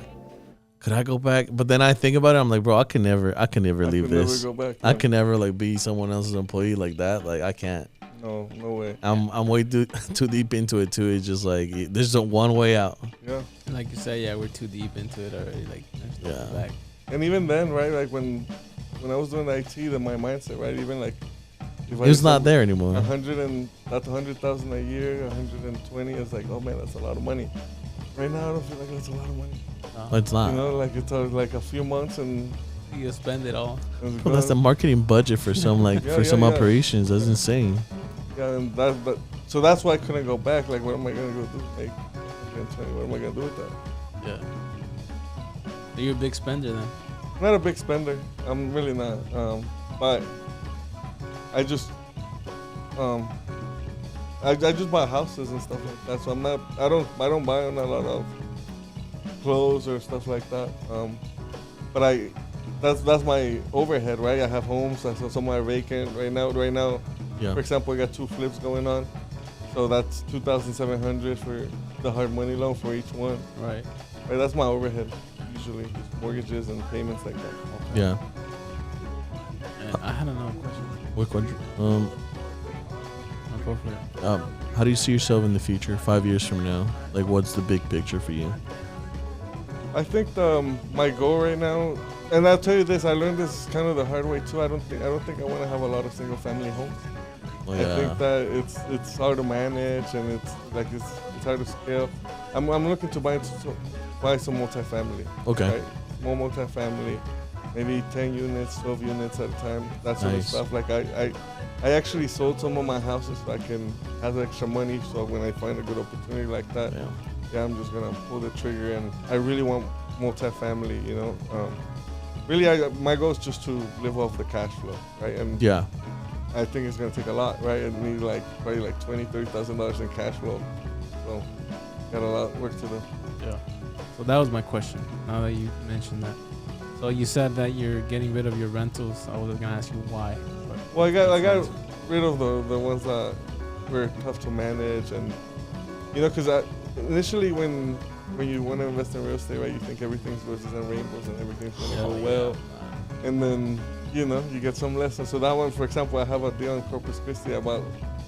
could I go back? But then I think about it, I'm like, bro, I can never I leave could this. Never go back. I can never like be someone else's employee like that. Like I can't. No way. I'm way too deep into it too. It's just like there's a one way out. Yeah. Like you said, yeah, we're too deep into it already. Like, there's no Yeah. back. And even then, right? Like when I was doing IT, then my mindset, right? Even like if It's not there anymore. 100,000 a year, 120 is like, oh man, that's a lot of money. Right now, I don't feel like that's a lot of money. It's not. Like it's like a few months and You spend it all. it's Bro, that's the gone. marketing budget for some Yeah, some yeah. operations. That's insane. Yeah, and so that's why I couldn't go back. Like, what am I gonna go do? Like, 120, what am I gonna do with that? Yeah. So you're a big spender then. I'm not a big spender. I'm really not. But I just, I just buy houses and stuff like that. So I'm not. I don't buy a lot of clothes or stuff like that. But that's my overhead, right? I have homes. So some are vacant right now. Yeah. For example, I got 2 flips going on, so that's $2,700 for the hard money loan for each one. Right. Right, that's my overhead usually, just mortgages and payments like that. Yeah. And I had another question. What country? I'll go for it. How do you see yourself in the future, 5 years from now? Like, what's the big picture for you? I think my goal right now, and I'll tell you this, I learned this kind of the hard way too. I don't think I want to have a lot of single family homes. Oh, I think that it's hard to manage and it's hard to scale. I'm looking to buy some multifamily. Okay. Right? Small multifamily, maybe 10 units, 12 units at a time. That sort of Nice. stuff. Like I actually sold some of my houses so I can have extra money. So when I find a good opportunity like that, Yeah. yeah, I'm just gonna pull the trigger. And I really want multi-family, you know. Really, my goal is just to live off the cash flow, right? And Yeah. I think it's gonna take a lot, right? I need like probably like $20,000-$30,000 in cash flow. So got a lot of work to do. Yeah. So that was my question. Now that you mentioned that, so you said that you're getting rid of your rentals. I was gonna ask you why. But Well, I got rid of the ones that were tough to manage, and you know, because initially when you want to invest in real estate, right, you think everything's roses and rainbows and everything's gonna go well, and then you know you get some lessons. So that one, for example, I have a deal in Corpus Christi about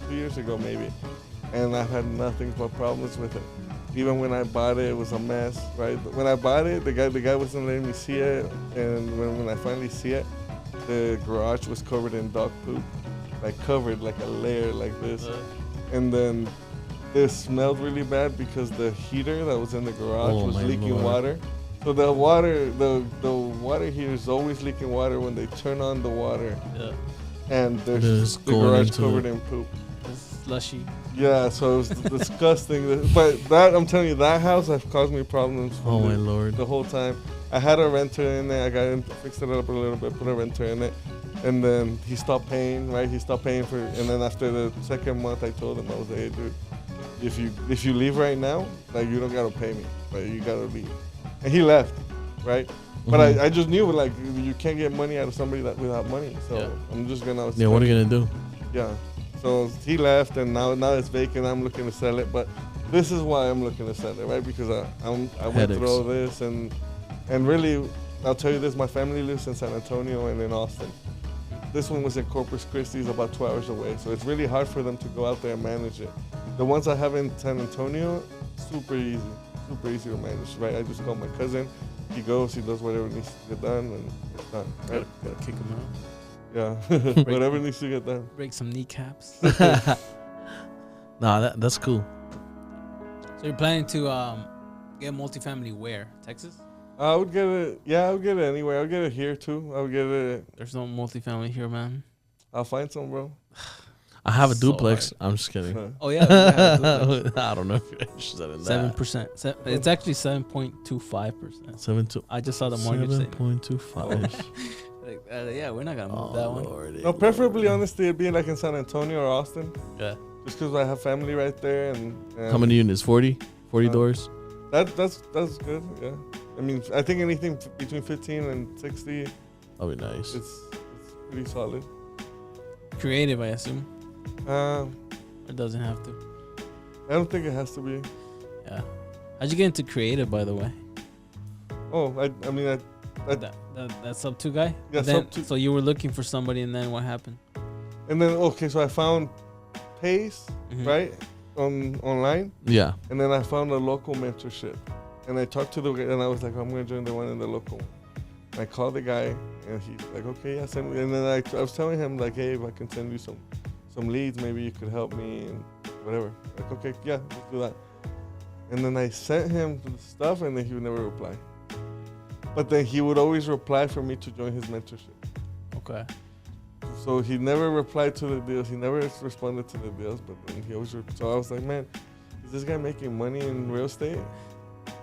2 years ago maybe, and I've had nothing but problems with it. Even when I bought it, it was a mess, right? When I bought it, the guy wasn't letting me see it, and when I finally see it, the garage was covered in dog poop, like covered like a layer like this, and then it smelled really bad because the heater that was in the garage was leaking water. So the water heater is always leaking water when they turn on the water, and there's the garage covered in poop. It's slushy. Yeah, so it was disgusting. But that, I'm telling you, that house has caused me problems Oh my lord. the whole time. I had a renter in there. I got in, fixed it up a little bit, put a renter in it, and then he stopped paying. Right, he stopped paying for. And then after the second month, I told him, I was like, hey, dude, if you leave right now, like you don't gotta pay me, but you gotta leave. And he left, right? But I just knew, like, you can't get money out of somebody that without money. So I'm just gonna. Yeah, what are you gonna do? Yeah. So he left, and now it's vacant. I'm looking to sell it, but this is why I'm looking to sell it, right? Because I went through all this, and really, I'll tell you this: my family lives in San Antonio and in Austin. This one was in Corpus Christi, is about 2 hours away, so it's really hard for them to go out there and manage it. The ones I have in San Antonio, super easy to manage, right? I just call my cousin. He goes, he does whatever needs to get done, and it's done, right? Gotta kick him out. Yeah, whatever needs to get done. Break some kneecaps. Nah, that's cool. So you're planning to get multifamily where? Texas? I would get it. Yeah, I would get it anywhere. I would get it here too. I would get it. There's no multifamily here, man. I'll find some, bro. I have a So duplex. hard. I'm just kidding. Oh yeah, we have a duplex. I don't know if you're interested in that. 7%. It's actually 7.25%. 7.2. I just saw the mortgage statement. 7.25. Like, yeah, we're not gonna move that one. Lordy. No, preferably, honestly, it'd be like in San Antonio or Austin, Yeah. just because I have family right there. And How many units? 40? 40 doors? That's good. Yeah. I mean, I think anything between 15 and 60, That'll be nice. it's pretty solid. Creative, I assume. It It doesn't have to. I don't think it has to be. Yeah. How'd you get into creative, by the way? Oh, I mean, That's sub 2 guy? Yeah, Then, sub 2. So you were looking for somebody, and then what happened? and then so I found Pace, Mhm. right, online. Yeah. And then I found a local mentorship. And I talked to the guy, and I was like, I'm going to join the one in the local one. And I called the guy, and he's like, okay, yeah, send me. And then I was telling him, like, hey, if I can send you some leads, maybe you could help me and whatever. Like, okay, yeah, let's do that. And then I sent him the stuff, and then he would never reply. But then he would always reply for me to join his mentorship. Okay. So he never replied to the deals. He never responded to the deals, but then he always. So I was like, man, is this guy making money in real estate?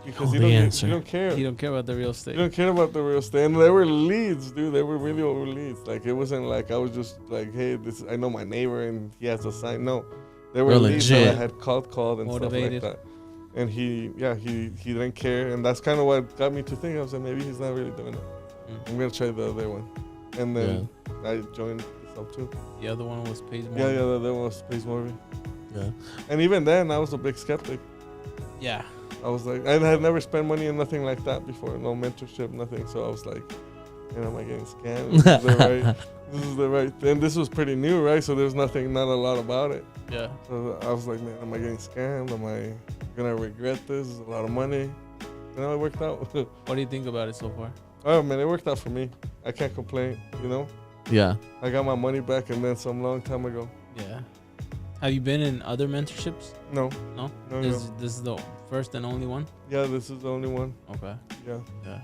Because he don't care. You don't care about the real estate. You don't care about the real estate. And they were leads, dude. They were really over leads. Like, it wasn't like I was just like, hey, I know my neighbor and he has a sign. No, they were leads that I had called and Motivated. stuff like that. And he didn't care. And that's kind of what got me to think. I was like, maybe he's not really doing it. I'm going to try the other one. And then I joined this up too. The other one was Pays More. Yeah, the other one was Space Movie. Yeah. And even then, I was a big skeptic. Yeah. I was like, I had never spent money in nothing like that before, no mentorship, nothing. So I was like, am I getting scammed? This is the right thing. This was pretty new, right? So there's not a lot about it. Yeah. So I was like, man, am I getting scammed? Am I gonna regret this? It's a lot of money. And it worked out. What do you think about it so far? Oh man, it worked out for me. I can't complain, you know? Yeah. I got my money back and then some long time ago. Yeah. Have you been in other mentorships? No. No? No, This is the first and only one? Yeah, this is the only one. Okay. Yeah. Yeah.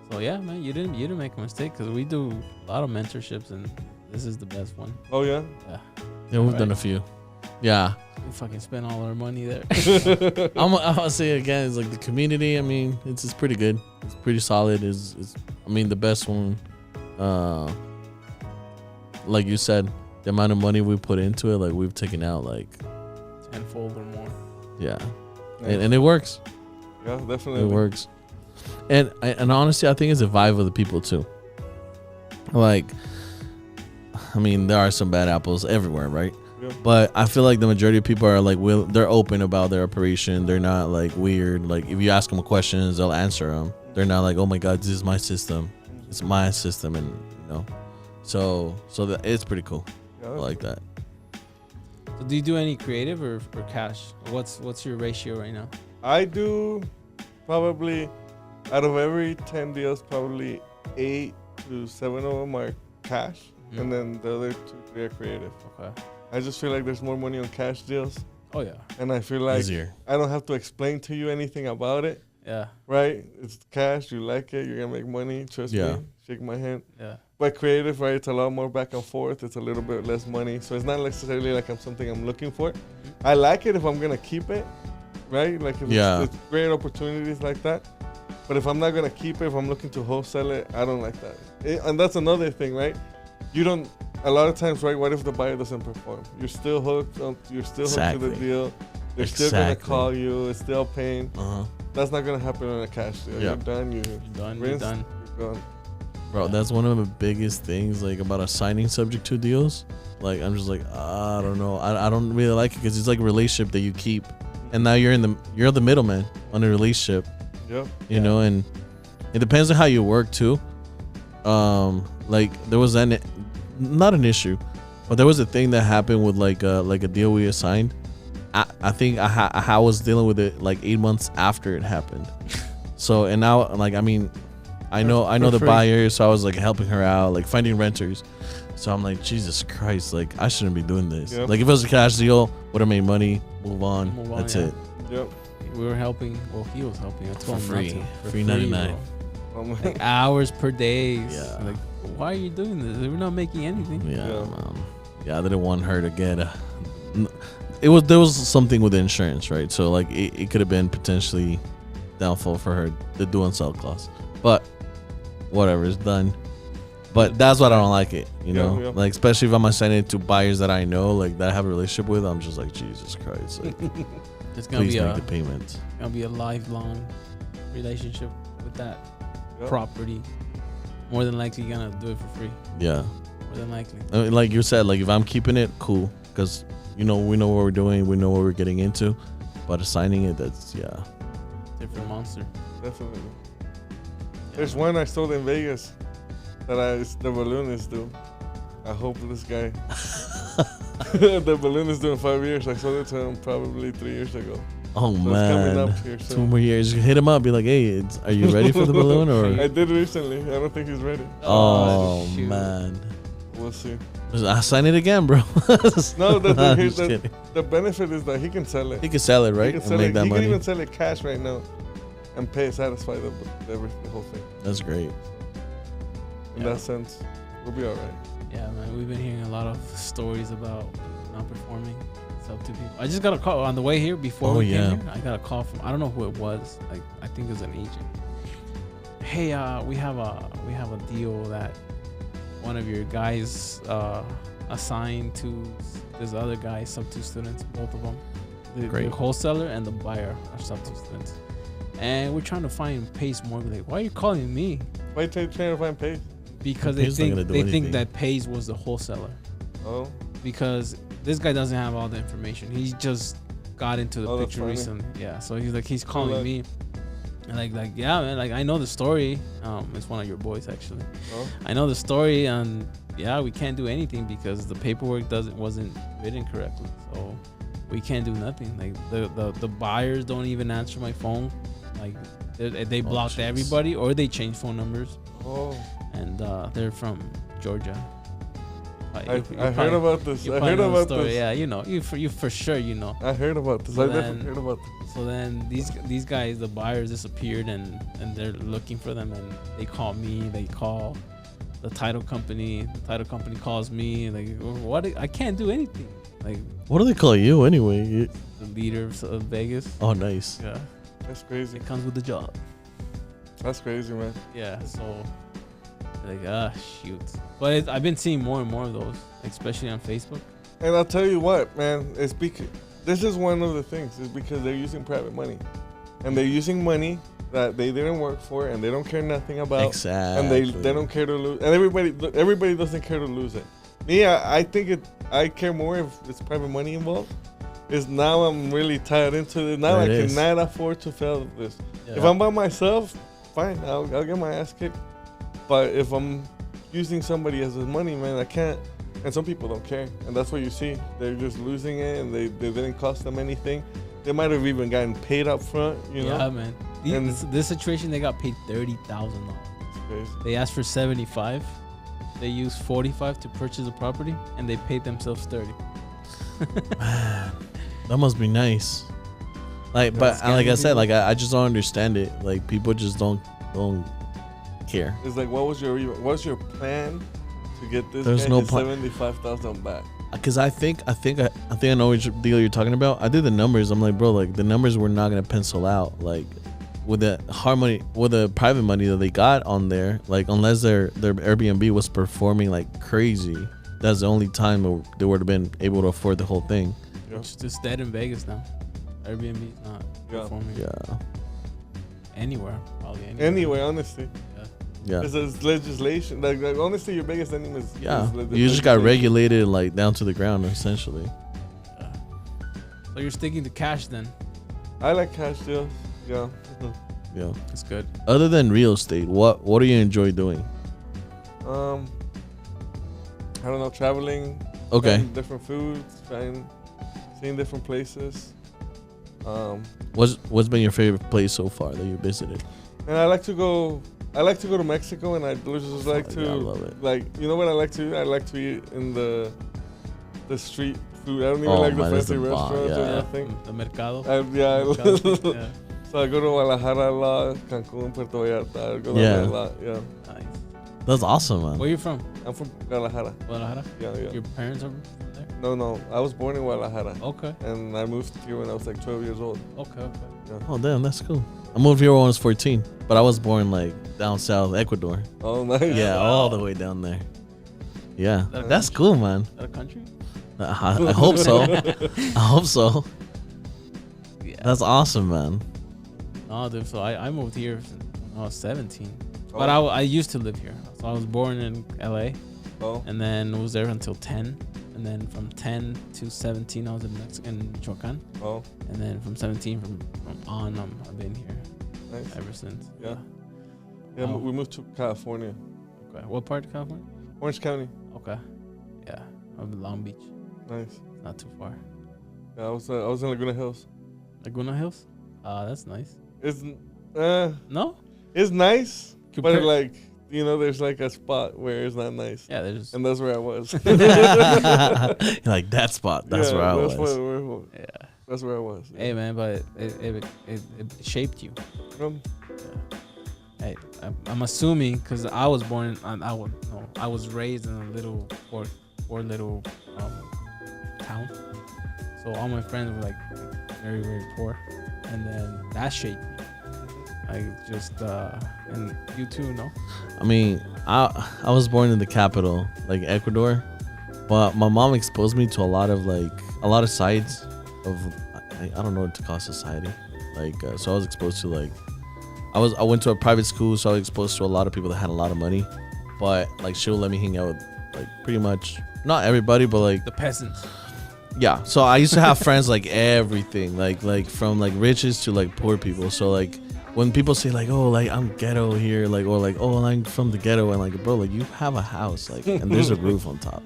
So yeah, man, you didn't make a mistake, because we do a lot of mentorships, and this is the best one. Oh yeah? Yeah. Yeah, we've Alright. done a few. Yeah. We fucking spent all our money there. I'm gonna say again, it's like the community. I mean, it's pretty good. It's pretty solid. Is I mean, the best one. Like you said, the amount of money we put into it, like we've taken out, like Tenfold or more. yeah, Nice. and it works. Yeah, definitely. It works. And honestly, I think it's a vibe of the people too. Like, I mean, there are some bad apples everywhere, right? Yeah. But I feel like the majority of people are like, they're open about their operation. They're not like weird. Like if you ask them questions, they'll answer them. They're not like, oh my god, this is my system. It's my system, and you know, so that it's pretty cool. Yeah, I like that. So do you do any creative or cash? What's your ratio right now? I do probably out of every 10 deals, probably 8 to 7 of them are cash, Mhm. and then the other 2, 3 are creative. Okay. I just feel like there's more money on cash deals, Oh yeah. and I feel like Easier. I don't have to explain to you anything about it, Yeah. right? It's cash, you like it, you're gonna make money, trust Yeah. me, shake my hand. Yeah. But creative, right, it's a lot more back and forth, it's a little bit less money, so it's not necessarily like I'm something I'm looking for. I like it if I'm gonna keep it, right? Like if Yeah. it's great opportunities like that. But if I'm not gonna keep it, if I'm looking to wholesale it, I don't like that. And that's another thing, right? You don't. A lot of times, right? What if the buyer doesn't perform? You're still hooked. You're still hooked to the Exactly. deal. They're still gonna Exactly. call you. It's still pain. Uh-huh. That's not gonna happen on a cash deal. Yeah. You're done. You're Done. You're rinsed, done. You're gone. Bro, that's one of the biggest things like about assigning subject to deals. Like I'm just like, I don't know. I don't really like it because it's like a relationship that you keep, and now you're the middleman on a relationship. Yep. You know, and it depends on how you work too. Like there was not an issue, but there was a thing that happened with like a deal we assigned. I think I was dealing with it like 8 months after it happened. So and now like I mean, I know For the free. buyer, so I was like helping her out, like finding renters. So I'm like, Jesus Christ, like I shouldn't be doing this. Yep. Like if it was a cash deal, would have made money, move on. Move on, That's yeah. it. Yep. We were helping. Well, he was helping. I told For him not free. to. For Free 99. bro. Um, Like hours per day. Yeah. Like, why are you doing this? We're not making anything. Yeah, Yeah. yeah. I didn't want her to get. There was something with the insurance, right? So like it could have been potentially downfall for her, the do and sell clause. But whatever, it's done. But that's what I don't like it, you Yeah, know. yeah. Like especially if I'm assigning it to buyers that I know, like that I have a relationship with. I'm just like, Jesus Christ, like It's gonna please be make a the payment. lifelong relationship with that Yep. property. More than likely, you're gonna do it for free. Yeah, More than likely. I mean, like you said, like if I'm keeping it, cool, because you know we know what we're doing, we know what we're getting into. But assigning it, that's Different monster. Definitely. There's one I sold in Vegas that the balloon is due. I hope this guy. The balloon is due in 5 years. I sold it to him probably 3 years ago. Oh So it's coming man, up here 2 soon. more years. Hit him up. Be like, hey, are you ready for the balloon? I Or did recently. I don't think he's ready. oh shoot. man, We'll see. I sign it again, bro. No, I'm just kidding. the benefit is that he can sell it. He can sell it, He right, can and sell make it. that He can money. even sell it cash right now, and satisfy the whole thing. That's great. In Yeah. that sense, we'll be all right. Yeah, man. We've been hearing a lot of stories about not performing. It's up to people. I just got a call on the way here before Oh, we yeah. came here. I got a call from I don't know who it was. Like I think it was an agent. Hey, we have a deal that one of your guys assigned to this other guy, sub 2 students, both of them. The Great. wholesaler and the buyer are sub 2 students. And we're trying to find Pace more. We're like, why are you calling me? Why trying to find Pace? Because Pace they not think gonna do anything. that Pace was the wholesaler. Oh, Because this guy doesn't have all the information. He just got into the Oh, that's picture funny. recently. Yeah, so he's calling luck. me. And like yeah, man, like I know the story. It's one of your boys actually. oh, I know the story, and yeah, we can't do anything because the paperwork wasn't written correctly. So we can't do nothing. Like the buyers don't even answer my phone. Like they blocked jeez. everybody, or they changed phone numbers, oh. and they're from Georgia. I heard about this. You I probably heard know the about story. this. Yeah, you know, you for sure, you know. I heard about this. So I then- definitely heard about this. So then these guys, the buyers, disappeared, and they're looking for them, and they call me. They call the title company. The title company calls me. Like, what? I can't do anything. Like What do they call you anyway? the leader of Vegas. Oh, nice. Yeah, That's crazy. it comes with the job. That's crazy, man. Yeah, so like shoot. But I've been seeing more and more of those, especially on Facebook. And I'll tell you what, man. It's because this is one of the things. Is because they're using private money, and they're using money that they didn't work for, and they don't care nothing about. Exactly. And they don't care to lose. And everybody doesn't care to lose it. Me, I think I care more if it's private money involved. Is now I'm really tied into it. Now I It is. cannot afford to fail at this. Yeah. If I'm by myself, fine, I'll get my ass kicked. But if I'm using somebody else's money, man, I can't. And some people don't care, and that's what you see. They're just losing it, and they didn't cost them anything. They might have even gotten paid up front, you know. Yeah, man. And- This situation, they got paid $30,000. It's crazy. They asked for 75. They used 45 to purchase the property, and they paid themselves 30. Man, that must be nice. Like, but That's like I scamming said, people. like I just don't understand it. Like people just don't care. It's like, what's your plan to get this There's guy no his plan. 75,000 back? Cause I think I know which deal you're talking about. I did the numbers. I'm like, bro, like the numbers were not gonna pencil out. Like with the hard money, with the private money that they got on there, like unless their Airbnb was performing like crazy, that's the only time they would have been able to afford the whole thing. Yeah. It's just dead in Vegas now. Airbnb is not Yeah. performing Yeah, anywhere, probably anywhere. Anyway, honestly, Yeah. yeah, there's legislation. Like honestly, your biggest enemy is yeah. is You just got legislation. regulated like down to the ground essentially. Yeah. So you're sticking to cash then? I like cash deals. Yeah. Yeah. That's good. Other than real estate, what do you enjoy doing? I don't know, traveling. Okay. Trying different foods, seeing different places. What's been your favorite place so far that you visited? And I like to go to Mexico, and I just like Oh, to, yeah, I love it. like, you know what I like to do? I like to eat in the street food. I don't even Oh, like the man, that's fancy the bomb, restaurants or yeah. nothing. The mercado. Yeah. Mercado, yeah. So I go to Guadalajara a lot, Cancun, Puerto Vallarta. I go Yeah. there a lot. Yeah. Nice. That's awesome, man. Where you from? I'm from Guadalajara. Guadalajara? Yeah. Your parents are from there? No. I was born in Guadalajara, Okay. and I moved here when I was like 12 years old. Okay. Oh, damn, that's cool. I moved here when I was 14, but I was born like down south, Ecuador. Oh, nice. Yeah, wow. all the way down there. Yeah, That that's cool, man. Is that a country? I hope so. I hope so. Yeah. That's awesome, man. No, dude. So I moved here when I was 17. Oh. But I used to live here. So I was born in LA Oh. and then was there until 10. And then from 10 to 17, I was in Michoacan. Oh. And then from 17 from on, I've been here Nice. ever since. Yeah. Yeah. Oh. We moved to California, Okay. What part of California? Orange County. Okay. Yeah. I'm in Long Beach. Nice. Not too far. Yeah, I was in Laguna Hills. Laguna Hills? That's nice. It's No? it's nice, Compare- but like, you know, there's like a spot where it's not nice, Yeah, there's. and that's where I was. You're like that spot. That's Yeah, where I that's was. Yeah. That's where I was. Yeah. Hey, man, but it shaped you. Um, Hey, I'm assuming because I was born. I was raised in a little poor little town. So all my friends were like very very poor, and then that shaped me. I just and you too, no? I mean, I was born in the capital, like Ecuador, but my mom exposed me to a lot of sides of I don't know what to call society. Like, so I was exposed to like I went to a private school, so I was exposed to a lot of people that had a lot of money, but like she'll let me hang out with like pretty much not everybody, but like The peasants. yeah. So I used to have friends like everything, like from like riches to like poor people. So like when people say like, oh, like I'm ghetto here, like, or like, oh, I'm from the ghetto, and like, bro, like you have a house, like, and there's a roof on top.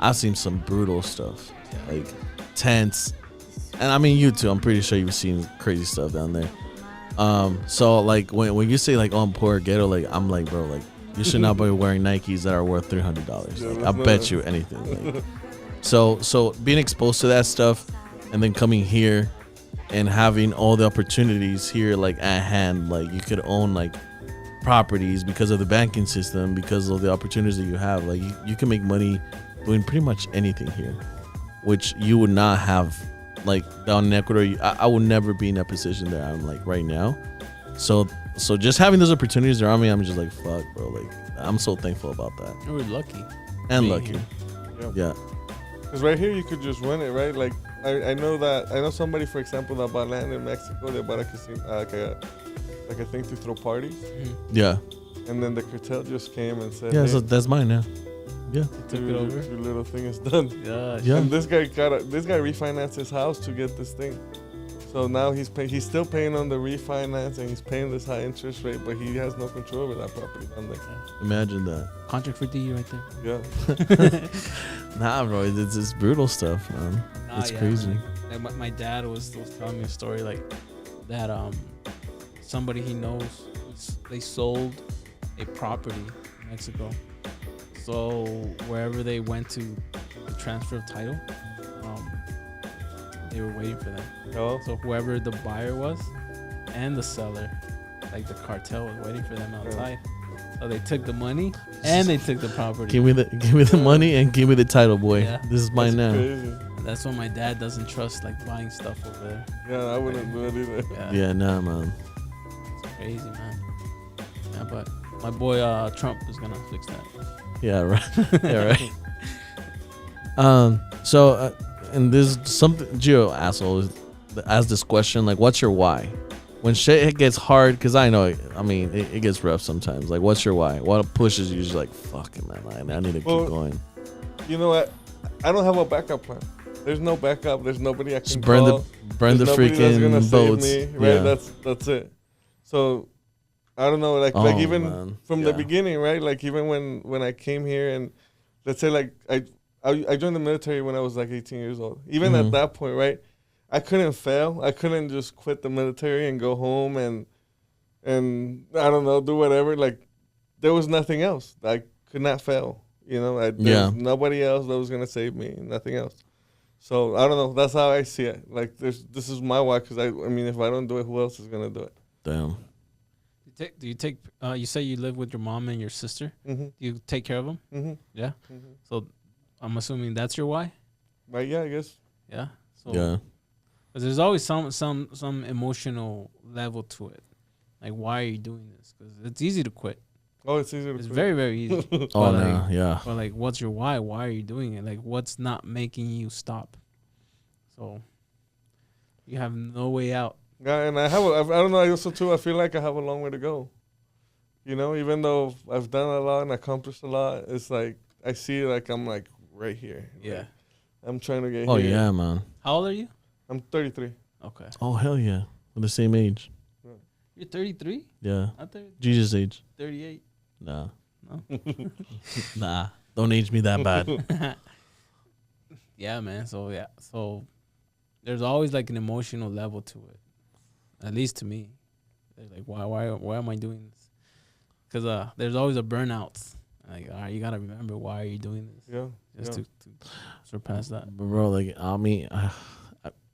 I've seen some brutal stuff, like tents, and I mean you too. I'm pretty sure you've seen crazy stuff down there. So like when you say like, oh, I'm poor ghetto, like I'm like, bro, like you should not be wearing Nikes that are worth $300. Like, I bet you anything. Like, so being exposed to that stuff, and then coming here and having all the opportunities here like at hand, like you could own like properties because of the banking system, because of the opportunities that you have, like you can make money doing pretty much anything here. which you would not have, like down in Ecuador. I would never be in that position that I'm like right now. So just having those opportunities around me, I'm just like, fuck, bro. Like, I'm so thankful about that. You were lucky. And Being lucky. here. Yeah. Because right here you could just win it, right? Like I know somebody, for example, that bought land in Mexico. They bought a casino, like a thing to throw parties, Mhm. Yeah. and then the cartel just came and said, Yeah. hey, So that's mine now. Yeah. Took it over. Your little thing is done. Yeah. Yeah. And this guy refinanced his house to get this thing. So now he's still paying on the refinance, and he's paying this high interest rate, but he has no control over that property down there. Imagine that. Contract for D right there. Yeah. Nah, bro. It's brutal stuff, man. It's crazy. man. Like my dad was telling me a story like that. Somebody he knows, they sold a property in Mexico. So wherever they went to the transfer of title, they were waiting for them. Oh. So whoever the buyer was and the seller, like the cartel was waiting for them outside. So they took the money and they took the property. Give me the money and give me the title, boy. Yeah. This is mine now. Crazy. That's why my dad doesn't trust like buying stuff over there. Yeah, I wouldn't do it either. Yeah, Yeah, nah, man. it's crazy, man. Yeah, but my boy Trump is gonna fix that. Yeah, right. Yeah, right. So, and there's something Gio asshole asked this question, like, what's your why? When shit gets hard, because I know, it gets rough sometimes. Like, what's your why? What pushes you? Just like, fuck it, man. I need to keep going. You know what? I don't have a backup plan. There's no backup. There's nobody I can Just burn call. the There's nobody that's gonna freaking save boats. me, right? Yeah. That's it. So I don't know, like Oh, even man. from the Yeah. beginning, right? Like even when I came here, and let's say like I joined the military when I was like 18 years old. Even Mhm. at that point, right? I couldn't fail. I couldn't just quit the military and go home and I don't know, do whatever. Like there was nothing else. I could not fail. You know, Yeah. there's nobody else that was gonna save me. Nothing else. So I don't know. That's how I see it. Like this is my why. Because I mean, if I don't do it, who else is gonna do it? Damn. Do you take? You say you live with your mom and your sister. Mm-hmm. Do you take care of them? Mm-hmm. Yeah. Mm-hmm. So I'm assuming that's your why. Right? Yeah, I guess. Yeah. So Yeah. 'cause there's always some emotional level to it. Like, why are you doing this? Because it's easy to quit. Oh, it's easier to. It's quit. very, very easy. Oh, But, no. like, Yeah. But like, what's your why? Why are you doing it? Like, what's not making you stop? So you have no way out. Yeah, and I don't know. I also too. I feel like I have a long way to go. You know, even though I've done a lot and accomplished a lot, it's like I see like I'm like right here. Yeah. Like, I'm trying to get Oh, here. yeah, man. How old are you? I'm 33. Okay. Oh, hell yeah. We're the same age. You're 33? Yeah. I'm Jesus' age. 38. Nah. No. Nah. Don't age me that bad. Yeah, man. So yeah. So there's always like an emotional level to it. At least to me. Like why am I doing this? Because there's always a burnout. Like, all right, you gotta remember why are you doing this? Yeah. Just yeah. to surpass that. Bro, like,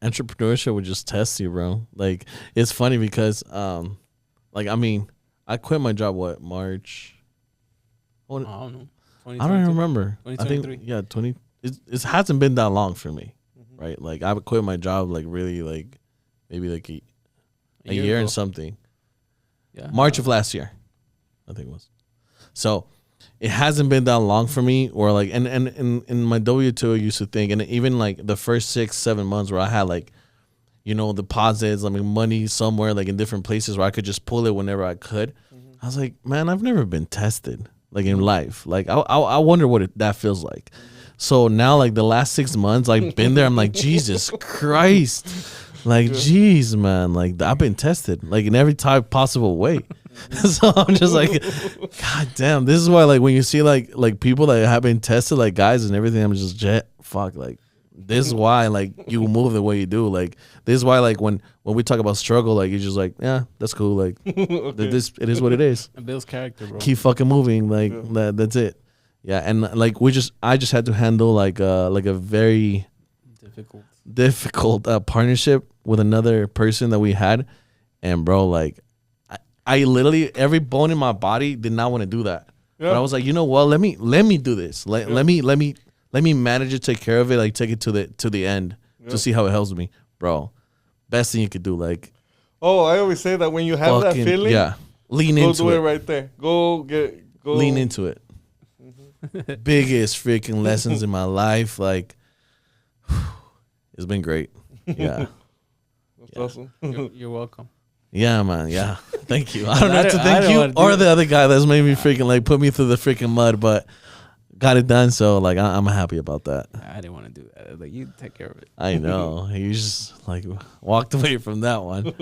entrepreneurship would just test you, bro. Like, it's funny because, I quit my job, March? I don't know. I don't even remember. I think, 2023. yeah, 20. It hasn't been that long for me, Mhm. right? Like, I quit my job, like, really, like, maybe, like, a year ago. and something. Yeah. March of last year, I think it was. So it hasn't been that long for me, or like, and in my W-2, I used to think, and even like the first 6-7 months where I had like, deposits, money somewhere, like in different places where I could just pull it whenever I could. Mhm. I was like, man, I've never been I in life. Like, I wonder what that feels like. So now, like the last 6 months, I've been there. I'm like, Jesus Christ. Like, jeez, man, like I've been tested, like in every type possible way. So I'm just like, God damn, this is why, like, when you see like people that have been tested, like guys and everything, I'm just fuck, like, this is why, like, you move the way you do. Like, this is why, like, when we talk about struggle, like, you're just like, yeah, that's cool. Like, Okay. this, it is what it is. It builds character, bro. Keep fucking moving. Like, Yeah. that's it. Yeah. And like, I just had to handle like a very difficult partnership with another person that we had. And bro, like, I literally, every bone in my body did not want to do that. Yeah. But I was like, you know what? Let me do this. Let me let me manage it, take care of it, like take it to the end Yep. to see how it helps me, bro. Best thing you could do, like Oh, I always say that when you have that fucking feeling, yeah, lean go into do it it. right there. Go Lean into it. Biggest freaking lessons in my life, like it's been great. Yeah. That's awesome. You're welcome. Yeah, man. Yeah. Thank you. I don't know I what to don't- I thank don't you wanna do or it. the other guy that's made me freaking like put me through the freaking mud, but got it done. So like I'm happy about that. I didn't want to do that. Like, you take care of it. I know. He just like walked away from that one.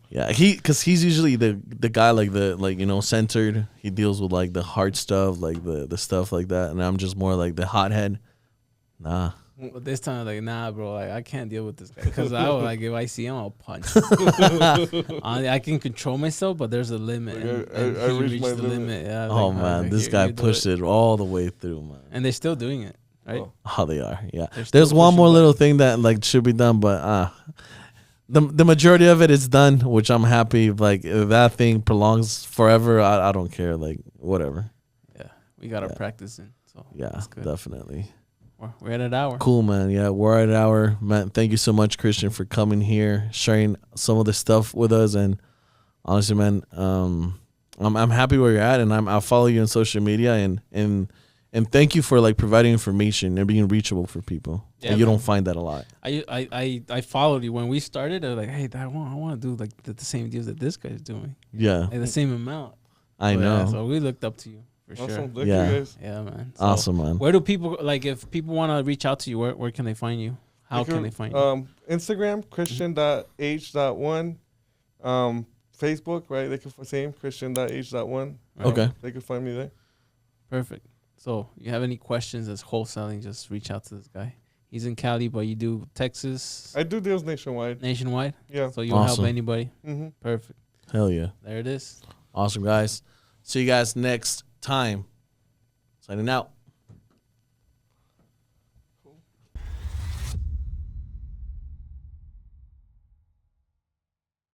Yeah, because he's usually the guy like the like centered. He deals with like the hard stuff, like the stuff like that, and I'm just more like the hothead. Nah. But this time, like, nah, bro, like, I can't deal with this guy. Because I would, like, if I see him, I'll punch. I can control myself, but there's a limit. Like, And I he reached reached my the limit. limit. Yeah, Oh like, man, like, this here, guy you do pushed it all the way through, man. And they're still doing it, right? Oh. Oh, they are. Yeah. They're still There's one pushing more back. little thing that like should be done, but the majority of it is done, which I'm happy. Like if that thing prolongs forever, I don't care. Like whatever. Yeah, we got our Yeah. practice in. So Yeah, that's good. definitely. We're at an hour. Cool, man. Yeah, we're at an hour, man. Thank you so much, Christian, for coming here, sharing some of the stuff with us, and honestly, man, I'm happy where you're at, and I'll follow you on social media, and thank you for like providing information and being reachable for people. Yeah, And you man. don't find that a lot. I followed you when we started. I was like, hey, I want to do like the same deals that this guy's doing, Yeah, like the same amount. I So, know. yeah, so we looked up to you for sure. Awesome. Thank Yeah. you guys. Yeah, man. So Awesome, man. Where do people like if people want to reach out to you? Where can they find you? How can they find you? Instagram, Christian.h.1. Facebook, right? They can same Christian.h.1. Right? Okay. They can find me there. Perfect. So you have any questions as wholesaling? Just reach out to this guy. He's in Cali, but you do Texas, I do deals nationwide. nationwide. Yeah. So you'll Awesome. help anybody. Mm-hmm. Perfect. Hell yeah. There it is. Awesome, guys. See you guys next time. Signing out.